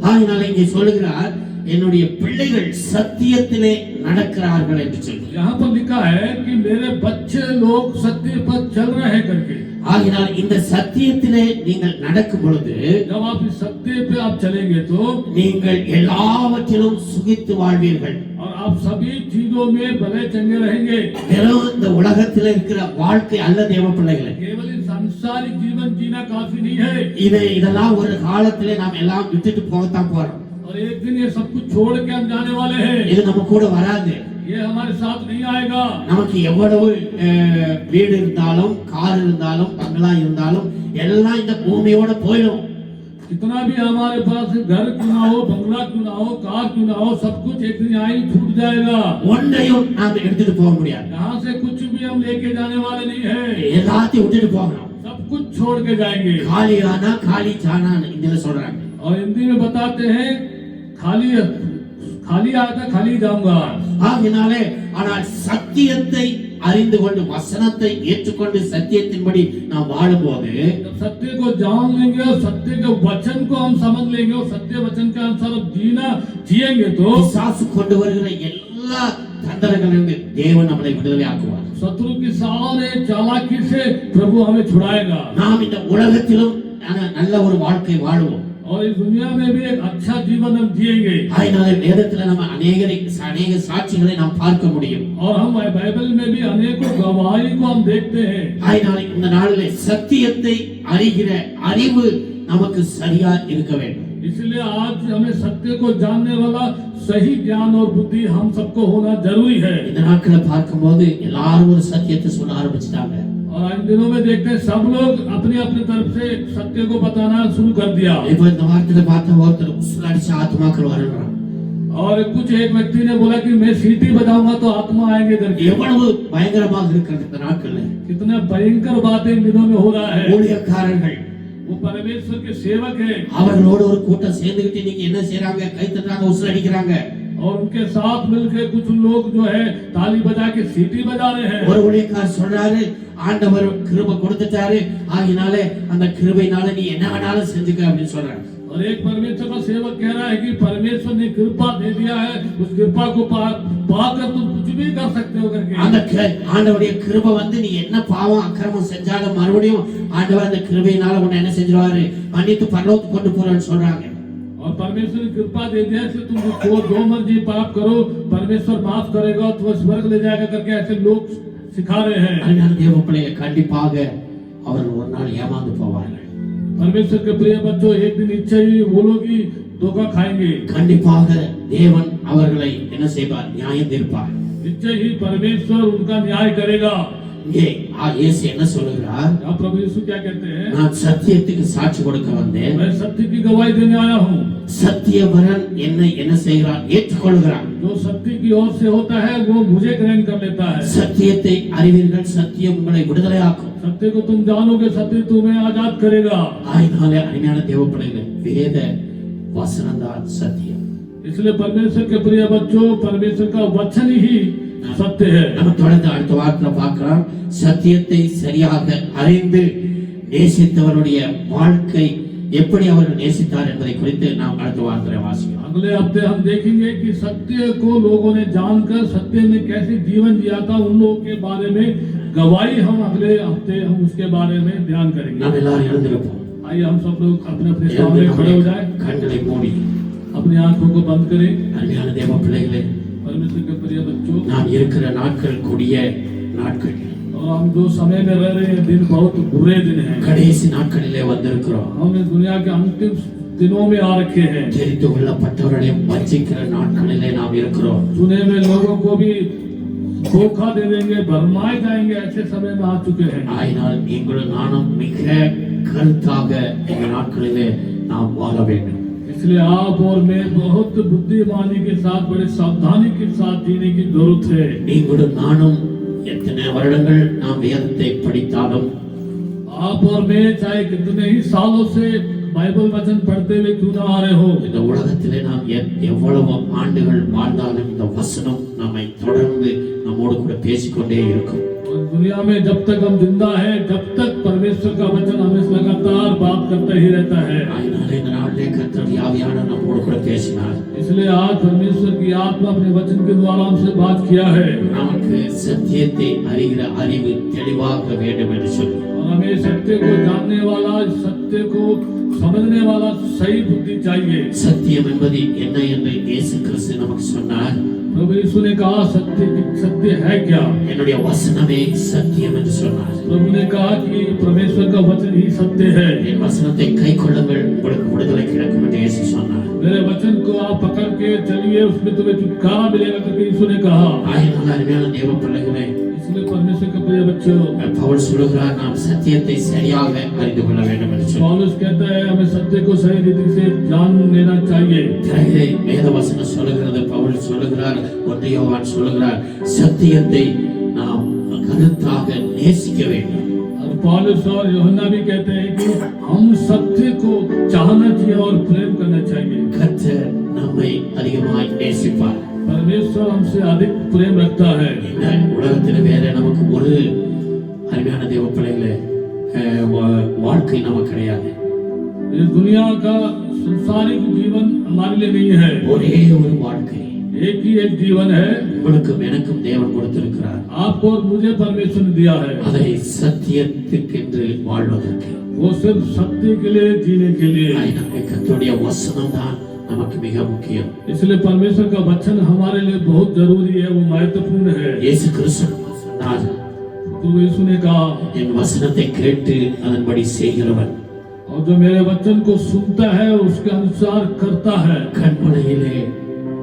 E: அதனால இங்கே சொல்லுகிறார், என்னுடைய பிள்ளைகள் சத்தியத்திலே நடக்கிறார்கள் என்று சொல்லி.
C: यहाँ पर लिखा है कि मेरे बच्चे लोग सत्य पर चल रहे हैं करके.
E: ஆகினால் இந்த சத்தியத்திலே நீங்கள் நடக்கும் பொழுது,
C: जब आप इस सत्य पे आप चलेंगे तो
E: நீங்கள் எல்லாவற்றிலும் சுகித்து வாழ்வீர்கள்.
C: और आप सभी चीजों में भले चंगे रहेंगे.
E: வெறும் இந்த உலகத்தில் இருக்கிற வாழ்க்கை அல்ல தேவ பிள்ளைகளே.
C: केवल इन संसारिक जीवन जीना काफी नहीं है
E: இதெல்லாம் ஒரு காலத்திலே நாம் எல்லாம் விட்டுட்டு போகத்தான் போறோம்.
C: और एक दिन ये सब कुछ छोड़ के हम जाने वाले हैं
E: இது நம்ம கூட வராது.
C: ये हमारे साथ नहीं आएगा
E: நமக்கு எவ்வளவு வீடு இருந்தாலும் கார் இருந்தாலும் பங்களா இருந்தாலும் எல்லாம் இந்த பூமியோட போயிடும்.
C: कितना भी हमारे पास घर क्यों ना हो बंगला क्यों ना हो कार क्यों ना हो सब कुछ एक दिन आई छूट जाएगा
E: ஒன்றையும் நாம் எடுத்துட்டு போக முடியாது.
C: यहाँ से कुछ भी हम लेके जाने वाले नहीं है
E: எல்லாத்தையும் விட்டுட்டு போகணும்.
C: सब कुछ छोड़ के जाएंगे
E: காலி ஆனா காலி ஜானான்னு இந்தியில சொல்றாங்க.
C: और हिंदी में बताते हैं खाली खाली आता खाली जाऊंगा
E: ஆகினாலே ஆனால் சத்தியத்தை அறிந்து கொண்டு வசனத்தை ஏற்றுக்கொண்டு சத்தியத்தின்படி நாம் வாழும்போது
C: जब सत्य को जान लेंगे और सत्य के वचन को हम समझ लेंगे और सत्य वचन के अनुसार जीना जिएंगे तो
E: பிசாசு கொண்டு வருகிற எல்லா தந்திரங்களிலிருந்து தேவன் நம்மை விடுதலை ஆக்குவார்.
C: शत्रु की सारे चालाकी से प्रभु हमें छुड़ाएगा
E: நாம் இந்த உலகத்திலும் நல்ல ஒரு வாழ்க்கை வாழுவோம்.
C: और इस दुनिया में भी एक अच्छा जीवन हम जिएंगे
E: ஆயினாலே வேதத்துல நம்ம अनेक சாட்சிகளை நாம் பார்க்க முடியும்.
C: और हम बाइबल में भी अनेकों गवाही को हम देखते हैं
E: ஆயினாலே இந்த நாளிலே சத்தியத்தை அறிகிற அறிவு நமக்கு சரியா இருக்க வேண்டும்.
C: इसलिए आज हमें सत्य को जानने वाला सही ज्ञान और बुद्धि हम सबको होना जरूरी है
E: இந்த நாட்களை பார்க்கும்போது எல்லாரும் ஒரு சத்தியத்தை சொல்ல ஆரம்பிச்சிட்டாங்க.
C: और इन दिनों में देखते हैं सब लोग अपनी अपनी तरफ से सत्य को बताना शुरू कर दिया
E: இப்போ இந்த வார்த்தையை பார்த்த ஒருத்தர் உசுலடிச்ச ஆத்மாக்கள் வரணும்.
C: और कुछ एक व्यक्ति ने बोला कि मैं सीटी बजाऊंगा तो आत्मा आएंगे इधर की
E: எவ்வளவு பயங்கரமாக இருக்கிறது இந்த நாட்கள்ல.
C: कितना भयंकर बात इन दिनों में हो रहा है
E: ஊழியக்காரர்கள்
C: वो परमेश्वर के सेवक है
E: அவர்களோட ஒரு கூட்டம் சேர்ந்துகிட்டு நீங்க என்ன செய்றாங்க கை தட்டுறாங்க உசுலடிக்கிறாங்க.
C: और उनके साथ मिलकर कुछ लोग जो है ताली बजा के सीटी बजा रहे हैं
E: ஒரு ஊழியக்காரர் சொல்றாரு ஆண்டவர் கிருபை கொடுத்துட்டாரு ஆகினாலே அந்த கிருபையினால நீ என்ன வேணாலும் செஞ்சுக்க அப்படின்னு சொல்றாரு.
C: और एक परमेश्वर का सेवक कह रहा है कि परमेश्वर ने कृपा दे दिया है उस कृपा को पाकर तुम कुछ भी कर सकते हो करके
E: அந்த ஆண்டவருடைய கிருபை வந்து நீ என்ன பாவம் அக்கிரமம் செஞ்சாலும் மறுபடியும் ஆண்டவர் அந்த கிருபையினால உன்னை என்ன செஞ்சிருவாரு மன்னித்து பரலோகத்துக்கு கொண்டு போறான்னு சொல்றாங்க.
C: और परमेश्वर ने कृपा दे दिया कि तुम जो मर्जी पाप करो परमेश्वर माफ करेगा तो स्वर्ग ले जाएगा करके ऐसे लोग सिखा रहे हैं
E: அதனால தேவ பிள்ளையை கண்டிப்பாக அவர்கள் ஒரு நாள் ஏமாந்து போவார்கள்.
C: परमेश्वर के प्रिय बच्चों एक दिन इच्छा ही बोलोगी धोखा खाएंगे
E: கண்டிப்பாக தேவன் அவர்களை என்ன செய்வார் நியாயம் தீர்ப்பார்.
C: निश्चय ही परमेश्वर उनका न्याय करेगा
E: இங்கே இயேசு என்ன சொல்கிறார்?
C: अब प्रभु यीशु क्या कहते हैं
E: நான் சத்தியத்துக்கு சாட்சி கொடுக்க வந்தேன்.
C: मैं सत्य की गवाही देने आया हूँ
E: சத்தியவரன் என்னை என்ன செய்கிறார் ஏற்றுக்கொள்கிறார்.
C: जो सत्य की ओर से होता है वो मुझे ग्रहण कर लेता है
E: சத்தியத்தை அறிவீர்கள் சத்தியம் உங்களை விடுதலையாக்கும்.
C: सत्य को तुम जानोगे सत्य तुम्हें आजाद करेगा
E: ஆயினாலே அருமையான தேவ பிள்ளைகளே வேத வசனம்தான் சத்தியம்.
C: इसलिए परमेश्वर के प्रिय बच्चों परमेश्वर का वचन ही सत्य है
E: நம்ம தொடர்ந்து அடுத்த வாரத்துல பார்க்கலாம் சத்தியத்தை சரியாக அறிந்து நேசித்தவருடைய வாழ்க்கை எப்படி அவர்கள் நேசித்தார் என்பதை குறித்து நாம் அடுத்த வாரத்துல வாசிக்கலாம்.
C: अगले हफ्ते हम देखेंगे कि सत्य को लोगों ने जानकर सत्य में कैसे जीवन जिया था उन लोगों के बारे में गवाही हम अगले हफ्ते हम उसके बारे में ध्यान करेंगे
E: நாம் எல்லாரும் எழுந்திருப்போம்.
C: आइए हम सब लोग अपने अपने सामने खड़े हो जाए
E: கண்களை மூடி
C: अपनी आंखों को बंद करें
E: அருமையான தேவ பிள்ளைகளே
C: परमेश्वर के प्रिय बच्चों
E: நாம் இருக்கிற நாட்கள் கொடிய நாட்கள்.
C: और हम जो समय में रह रहे हैं दिन बहुत बुरे दिन हैं
E: கடைசி நாட்களிலே வந்திருக்கிறோம்.
C: हम इस दुनिया के अंतिम दिनों में आ रखे हैं
E: தெரிந்து கொள்ளப்பட்டவர்களையும் வஞ்சிக்கிற நாட்களிலே நாம் இருக்கிறோம்.
C: चुने हुए लोगों को भी धोखा दे देंगे भरमाए जाएंगे ऐसे समय में आ चुके हैं
E: ஆயினால் நீங்களும் நானும் மிக கருத்தாக இந்த நாட்களிலே நாம் வாழ வேண்டும்.
C: इसलिए आप और मैं बहुत बुद्धिमानी के साथ बड़े सावधानी के साथ जीने की जरूरत है
E: நீங்களும் நானும் எத்தனை வருடங்கள் நாம் வேதத்தை படித்தாலும்
C: आप और मैं चाहे कितने ही सालों से बाइबल वचन पढ़ते हुए क्यों ना आ रहे हो
E: இந்த உலகத்திலே நாம் எவ்வளவு ஆண்டுகள் வாழ்ந்தாலும் இந்த வசனம் நம்மை தொடர்ந்து நம்மோடு கூட பேசிக்கொண்டே இருக்கும்.
C: और दुनिया में जब तक हम जिंदा है जब तक परमेश्वर का वचन हमें लगातार बात करता ही रहता है
E: ஆயினாலே இந்த நாளிலே கர்த்தருடைய ஆவியானவர் நம்மோடு கூட பேசினார்.
C: इसलिए आज परमेश्वर की आत्मा अपने वचन के द्वारा हमसे बात किया है
E: நமக்கு சத்தியத்தை அறிகிற அறிவு தெளிவாக வேண்டும் என்று சொல்லி
C: और हमें सत्य को जानने वाला सत्य को समझने वाला सही बुद्धि चाहिए
E: சத்தியம் என்பது என்ன என்று இயேசு கிறிஸ்து நமக்கு சொன்னார்.
C: प्रभु यीशु ने कहा सत्य है क्या?
E: என்னுடைய வசனமே சத்தியம் என்று சொன்னார்.
C: प्रभु ने कहा कि परमेश्वर का वचन ही सत्य है।
E: என் வசனத்தை கைக்கொள்ளுங்கள் உங்களுக்கு விடுதலை கிடைக்கும் என்று இயேசு சொன்னார்.
C: मेरे वचन को आप पकड़ के चलिए, उसमें तुम्हें छुटकारा मिलेगा करके यीशु ने कहा।
E: ஆயினால அருமையான தேவ பிள்ளைகளே,
C: इसलिए परमेश्वर के प्रिय बच्चों,
E: பவுல் சொல்கிறார் நாம் சத்தியத்தை சரியாக அறிந்து கொள்ள வேண்டும் என்று சொல்லி.
C: पौलुस कहता है हमें सत्य को सही रीति से जान लेना चाहिए।
E: இதை வேத வசனம் சொல்கிறது, பவுல் சொல்கிறார், ஒன்று யோவான் சொல்கிறார், சத்தியத்தை நாம் கருத்தாக நேசிக்க வேண்டும்.
C: और पौलुस और यूहन्ना भी कहते हैं कि हम सत्य को चाहना चाहिए और प्रेम करना चाहिए।
E: கர்த்தர் நம்மை அதிகமாய் நேசிப்பார்.
C: परमेश्वर हमसे अधिक प्रेम रखता है।
E: இந்த உலகத்தில் வேற நமக்கு ஒரு அருமையான தேவ பிள்ளைகளே வாழ்க்கை நமக்கு கிடையாது.
C: इस दुनिया का संसारिक जीवन हमारे लिए नहीं है।
E: ஒரே ஒரு வாழ்க்கை,
C: एक ही एक जीवन है,
E: உங்களுக்கும் எனக்கும் தேவன் கொடுத்திருக்கிறார்.
C: आपको और मुझे परमेश्वर ने दिया है।
E: அதை சத்தியத்திற்கென்று வாழ்வதற்கு,
C: वो सिर्फ सत्य के लिए, जीने के लिए।
E: கர்த்தருடைய வசனம் தான் நமக்கு மிக முக்கியம்.
C: इसलिए परमेश्वर का वचन हमारे लिए बहुत जरूरी है, वो महत्वपूर्ण है।
E: இயேசு கிறிஸ்து சொன்னார்,
C: तो यीशु ने कहा,
E: என் வசனத்தை கேட்டு அதன்படி செய்கிறவன்
C: और जो मेरे वचन को सुनता है उसके अनुसार करता है,
E: கண்மலையிலே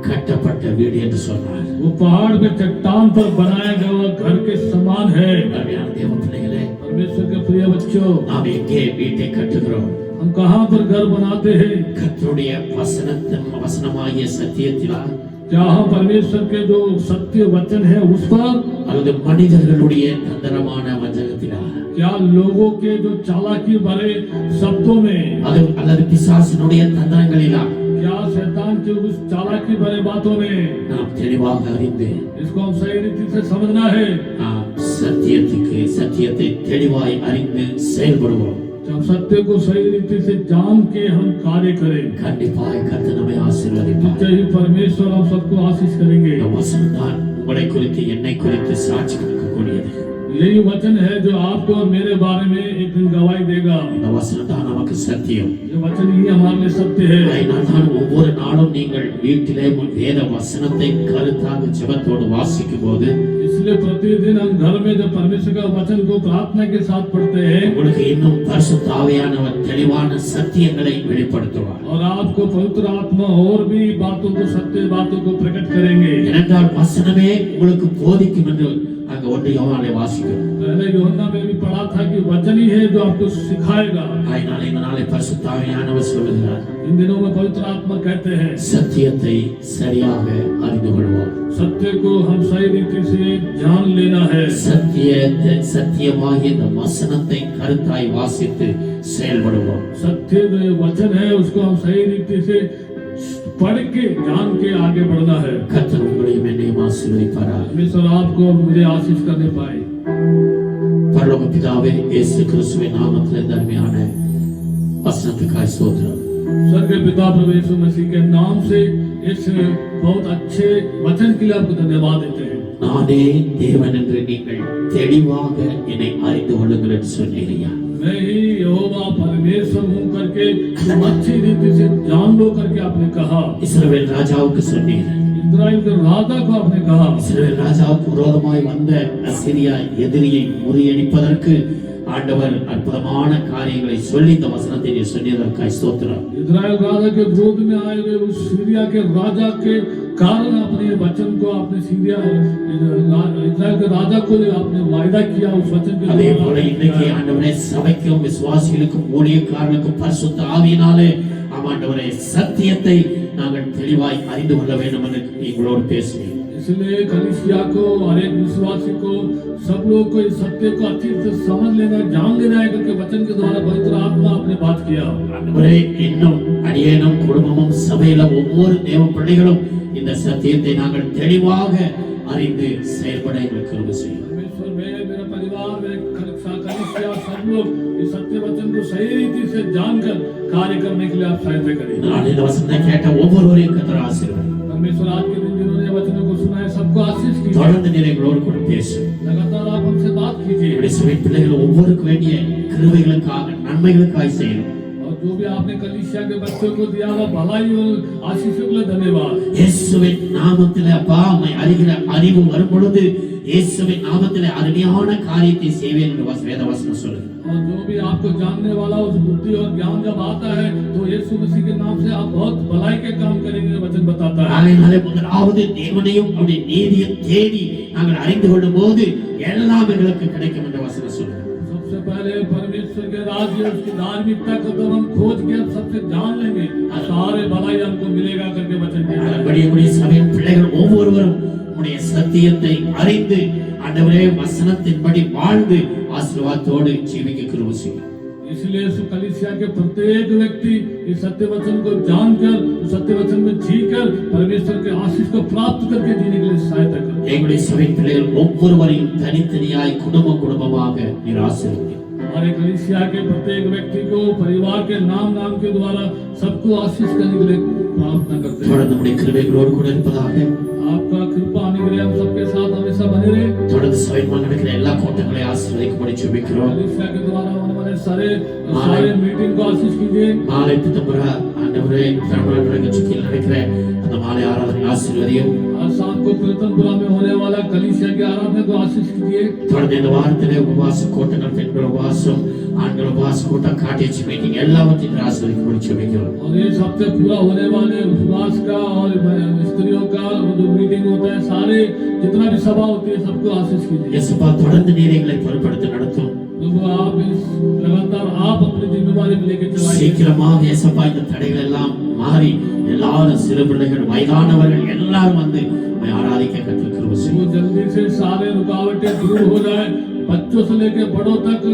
E: கட்டப்பட்ட வீடு என்று சொன்னார்.
C: वो पहाड़ पे चट्टान पर बनाया गया हुआ घर के समान है।
E: அருமையான தேவ பிள்ளைகளே,
C: परमेश्वर के प्रिय बच्चों,
E: நாம் எங்கே வீட்டை கட்டுகிறோம்?
C: हम कहाँ पर घर बनाते हैं?
E: கர்த்தருடைய வசனமாகிய சத்தியத்திலா,
C: क्या हम परमेश्वर के जो सत्य वचन है उस पर,
E: அல்லது மனிதர்களுடைய தந்திரமான வஞ்சகத்திலா,
C: क्या लोगों के जो चालाकी भरे शब्दों में,
E: அல்லது பிசாசினுடைய தந்திரங்களிலா,
C: क्या शैतान के उस चालाकी भरे बातों में?
E: நாம் தெளிவாக அறிந்து
C: इसको हम सही रीति से समझना है।
E: நாம் சத்தியத்தை தெளிவாய் அறிந்து செயல்படுவோம்.
C: जब सत्य को सही रीति से जान के हम कार्य करें,
E: கண்டிப்பாய் கர்த்தர் நம்மை ஆசீர்வதிப்பார்.
C: निश्चय ही परमेश्वर हम सबको आशीष करेंगे।
E: இந்த வசனம்தான் உங்களை குறித்து என்னை குறித்து சாட்சி கொடுக்கக்கூடியது.
C: यही वचन है जो आपको और मेरे बारे में एक दिन गवाही देगा।
E: இந்த வசனம் தான் நமக்கு சத்தியம்.
C: ये वचन ही हमारे लिए सत्य है।
E: அதனால்தான் ஒவ்வொரு நாளும் நீங்கள் வீட்டிலே வேத வசனத்தை கருத்தாக ஜெபத்தோடு வாசிக்கும் போது,
C: इसलिए प्रतिदिन हम घर में जब परमेश्वर का वचन को प्रार्थना के साथ पढ़ते हैं,
E: உங்களுக்கு இன்னும் பரிசுத்த ஆவியானவர் தெளிவான சத்தியங்களை வெளிப்படுத்துவார்.
C: और आपको पवित्र आत्मा और भी बातों को, सत्य बातों को प्रकट करेंगे।
E: ஏனென்றால் வசனமே உங்களுக்கு போதிக்கும் என்று அங்க ஒன்று யோவானை வாசிக்கிறோம்.
C: पहले यूहन्ना में भी पढ़ा था कि वचन ही है जो आपको सिखाएगा।
E: அதனால இந்த நாளை பரிசுத்த ஆவியானவர் சொல்லுகிறார்,
C: इन दिनों में पवित्र आत्मा कहते हैं
E: சத்தியத்தை சரியாக அறிந்து கொள்வோம்.
C: सत्य को हम सही रीति से जान लेना है।
E: சத்தியமாகிய இந்த வசனத்தை கருத்தாய் வாசித்து செயல்படுவோம்.
C: सत्य जो वचन है उसको हम सही रीति से पढ़ के जान के आगे बढ़ना है।
E: கர்த்தர் உங்களையும் என்னையும் ஆசீர்வதிப்பாராக.
C: परमेश्वर आपको और मुझे आशीष करने पाए।
E: பரலோக பிதாவே, இயேசு கிறிஸ்துவின் நாமத்தில் இந்த அருமையான வசனத்துக்காய் ஸ்தோத்திரம்.
C: स्वर्गीय पिता प्रभु यीशु मसीह के नाम से इस बहुत अच्छे वचन के लिए आपको धन्यवाद देते हैं।
E: நானே தேவன் என்று நீங்கள் தெளிவாக என்னை அறிந்து கொள்ளுங்கள் என்று சொன்னீரையா.
C: मैं ही यहोवा परमेश्वर हूँ करके तुम अच्छी रीति से जान लो करके आपने कहा।
E: இஸ்ரவேல் ராஜாவுக்கு சொன்னீர்.
C: इस्राएल के राजा को आपने कहा।
E: இஸ்ரவேல் ராஜாவுக்கு விரோதமாய் வந்த அசீரியா எதிரியை முறியடிப்பதற்கு ஆண்டவர் அற்புதமான காரியங்களை சொல்லி இந்த வசனத்தை நீ சொன்னதற்காய் ஸ்தோத்திரம்.
C: इस्राएल राजा के विरोध में आए हुए उस सीरिया के राजा के कारण अपने वचन को आपने इस्राएल के राजा को आपने वायदा किया उस वचन के
E: அதே போல இன்னைக்கு ஆண்டவரே சபைக்கும் விசுவாசிகளுக்கும் ஊழியக்காரர்களுக்கும் பரிசுத்த ஆவியினாலே ஆண்டவரே சத்தியத்தை நாங்கள் தெளிவாய் அறிந்து கொள்ள வேண்டும் என்று நீங்களோடு பேசுவீங்க.
C: इसलिए कलीसिया को और एक विश्वासी को सब लोग को इस सत्य को अच्छी से समझ लेना, जान लेना है करके वचन के द्वारा पवित्र आत्मा आपने बात किया।
E: ஆண்டவரே இன்னும் அடியேனும் குடும்பமும் சபையில ஒவ்வொரு தேவ பிள்ளைகளும் இந்த சத்தியத்தை நாங்கள் தெளிவாக அறிந்து செயல்பட எங்களுக்கு கிருபை செய்யும்.
C: परमेश्वर मेरा परिवार, मेरे कलीसिया सब लोग इस सत्य वचन को सही रीति से जानकर कार्य करने के लिए आप सहायता करें।
E: நான் இந்த வசனத்தை கேட்ட ஒவ்வொருவரையும் கர்த்தர் ஆசீர்வதிப்பார்.
C: परमेश्वर आज के दिन जिन्होंने वचनों को सुना है सबको आशीष कीजिए।
E: தொடர்ந்து நீங்களோடு கூட பேசும்.
C: लगातार आप हमसे बात कीजिए
E: இப்படி சபை பிள்ளைகள் ஒவ்வொருக்கு வேண்டிய கிருபைகளுக்காக நன்மைகளுக்காக செய்யணும்.
C: और जो भी आपने कलीसिया के बच्चों को दिया हुआ भलाई और आशीषों के लिए धन्यवाद।
E: இயேசுவின் நாமத்திலே அப்பா உம்மை அறிகிற அறிவு வரும் பொழுது இயேசுவின் நாமத்திலே அருமையான காரியத்தை செய்வேன் என்று வேத வசனம் சொல்லுது.
C: और जो भी आपको जानने वाला उस बुद्धि और ज्ञान जब आता है तो यीशु मसीह के नाम से आप बहुत भलाई के काम करेंगे वचन बताता है।
E: ஆகையினாலே முதலாவது தேவனையும் அவருடைய நீதியை தேடி நாங்கள் அறிந்து கொள்ளும் போது எல்லாம் எங்களுக்கு கிடைக்கும் என்று வசனம் சொல்லுது.
C: सबसे पहले परमेश्वर के राज्य उसकी धार्मिकता को जब हम खोज के सबसे जान लेंगे सारे भलाई हमको मिलेगा करके वचन दिया है।
E: நம்முடைய சபையின் பிள்ளைகள் ஒவ்வொருவரும் உம்முடைய சத்தியத்தை அறிந்து ஆண்டவரே வசனத்தின்படி வாழ்ந்து ஆசீர்வாதத்தோடு ஜீவிக்க கிருபை செய்யும்.
C: इसलिए इस कलीसिया के प्रत्येक व्यक्ति इस सत्य वचन को जानकर सत्य वचन में जीकर परमेश्वर के आशीष को प्राप्त करके जीने के लिए सहायता करें।
E: எங்களுடைய சபையின் பிள்ளைகள் ஒவ்வொருவரையும் தனித்தனியாய் குடும்பமாக நீர் ஆசீர்வதியும்.
C: हमारे कलीसिया के प्रत्येक व्यक्ति को परिवार के नाम नाम के द्वारा सबको आशीष करने के लिए प्रार्थना करते हैं।
E: தொடர்ந்து நம்முடைய கிருபைகளோடு கூட இருப்பதாக.
C: आपका कृपा अनुग्रह हम सबके साथ हमेशा बने रहे।
E: தொடர்ந்து சபையில் நடக்கிற எல்லா கூட்டங்களையும் ஆசீர்வதிக்கும்படி ஜெபிக்கிறோம்.
C: कलीसिया के द्वारा होने वाले सारे मीटिंग को आशीष कीजिए।
E: மாலை திட்டமுறை ஆண்டவரே தமிழ்நாடு சுற்றில் நடக்கிற அந்த மாலை ஆராதனை ஆசீர்வதியும்.
C: आज शाम को कीर्तनपुरा में होने वाला कलीसिया की आराधना को आशीष कीजिए।
E: தொடர்ந்து இந்த வாரத்திலே உபவாச கூட்டங்கள் பெண்கள் உபவாசம் ஆண்கள் உபவாச கூட்டம் காட்டேஜ் மீட்டிங் எல்லாவற்றையும் ஆசீர்வதிக்கும்படி ஜெபிக்கிறோம்.
C: और ये सबसे पूरा होने वाले उपवास का और स्त्रियों का जो मीटिंग होता है सारे जितना भी सभा होती है सबको आशीष कीजिए।
E: இயேசுப்பா தொடர்ந்து நீர் எங்களை பொறுப்படுத்தி நடத்தும்.
C: आप लगातार आप अपनी जिम्मेवारी में लेके चलाइए।
E: சீக்கிரமாக இயேசுப்பா இந்த தடைகள் எல்லாம் மாறி எல்லாரும் சிறு பிள்ளைகள் வயதானவர்கள் எல்லாரும் வந்து ஆராதிக்க கற்றுக் கிருபை செய்யும்.
C: जल्दी से सारे रुकावटें दूर हो जाए। बच्चों से लेकर बड़ों तक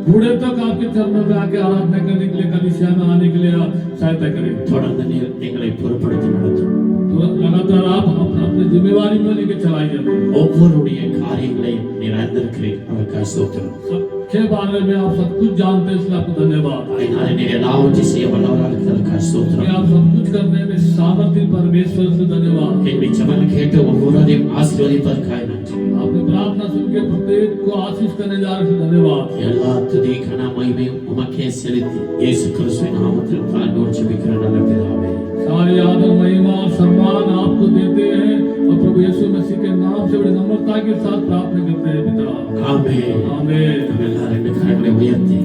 C: बूढ़े तक आपके चरणों में आके आराधना करने के लिए कलीसिया में आने के लिए आप सहायता करें।
E: தொடர்ந்து நீர் எங்களை பொறுப்படுத்தி நடத்தும்.
C: तो लगातार आप अपनी जिम्मेवारी में लेके चलाइए।
E: ஒவ்வொருடைய காரியங்களையும் நீர் அறிந்திருக்கிறீர். அதற்காக ஸ்தோத்திரம்.
C: सबके बारे में आप सब कुछ जानते हैं इसलिए आपको धन्यवाद।
E: அதனால நீர் எல்லாவற்றையும் செய்ய வல்லவராக இருக்கிறதற்காக ஸ்தோத்திரம்.
C: आप सब कुछ करने में सामर्थ्य परमेश्वर से धन्यवाद।
E: எங்களுடைய ஜெபங்களை கேட்டு ஒவ்வொருவரையும் ஆசீர்வதிப்பதற்காக நன்றி.
C: आपने प्रार्थना सुन के प्रत्येक को आशीष करने जा रहे हैं धन्यवाद।
E: எல்லா துதி கன மகிமையும் உமக்கே செலுத்தி இயேசு கிறிஸ்துவின் நாமத்தில் தாழ்மையோடு ஜெபிக்கிற நல்ல பிதாவே.
C: सारी आदर महिमा और सम्मान आपको देते हैं और प्रभु यीशु मसीह के नाम से बड़ी नम्रता के साथ प्रार्थना करते हैं पिता।
E: ஆமென்.
C: आमीन।
E: நம்ம எல்லாரும் ரெண்டு கரங்களை உயர்த்தி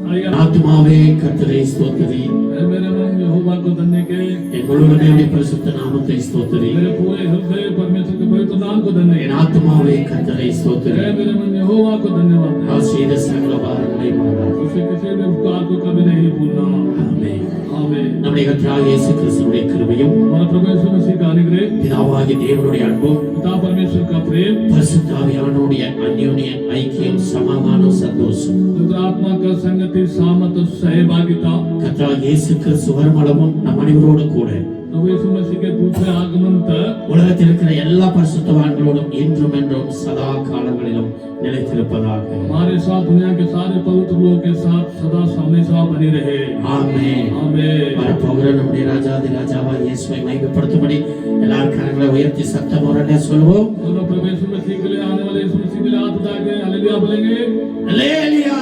C: आइए
E: ஆத்துமாவே கர்த்தரை ஸ்தோத்திரி.
C: मेरे मन यहोवा को धन्य के
E: என் முழுவதுமே பரிசுத்த நாமத்தை ஸ்தோத்திரி.
C: मेरे पूरे हृदय परमेश्वर के पवित्र नाम को धन्य
E: என் ஆத்துமாவே கர்த்தரை ஸ்தோத்திரி.
C: मेरे मन यहोवा को धन्यवाद है।
E: அவர் செய்த சகல பாரங்களை மறவாதே.
C: उसे किसी भी उपकार को कभी नहीं भूलना।
E: ஆமென்.
C: आमीन।
E: நம்முடைய கர்த்தராகிய இயேசு கிறிஸ்துவின் கிருபையும்
C: हमारा प्रभु यीशु मसीह का अनुग्रह
E: பிதாவாகிய தேவனுடைய அன்பும்
C: पिता परमेश्वर का प्रेम
E: பரிசுத்த ஆவியானவருடைய அந்யோன்ய ஐக்கியம் சமாதானம் சந்தோஷம்
C: पवित्र आत्मा का संगति सामत सहभागिता
E: கர்த்தராகிய இயேசு கிறிஸ்து வருமளவும் நம் அனைவரோடு கூட
C: प्रभु यीशु मसीह के दूसरे आगमन तक
E: உலகத்தில் இருக்கிற எல்லா பரிசுத்தவான்களோடும் என்றும் என்றும் சதா காலங்களிலும் நிலைத்திருப்பதாக.
C: हमारे साथ दुनिया के सारे पवित्र लोगों के साथ सदा हमेशा बनी रहे।
E: ஆமென்.
C: आमीन।
E: வரப்போகிற நம்முடைய ராஜாதி ராஜாவாய் இயேசுவை மகிமைப்படுத்தும்படி எல்லாரும் கரங்களை உயர்த்தி சத்தமுறை சொல்வோம்.
C: दोनों प्रभु यीशु मसीह के लिए आने वाले यीशु मसीह के लिए हाथ उठा के हालेलुया बोलेंगे।
E: அல்லேலூயா.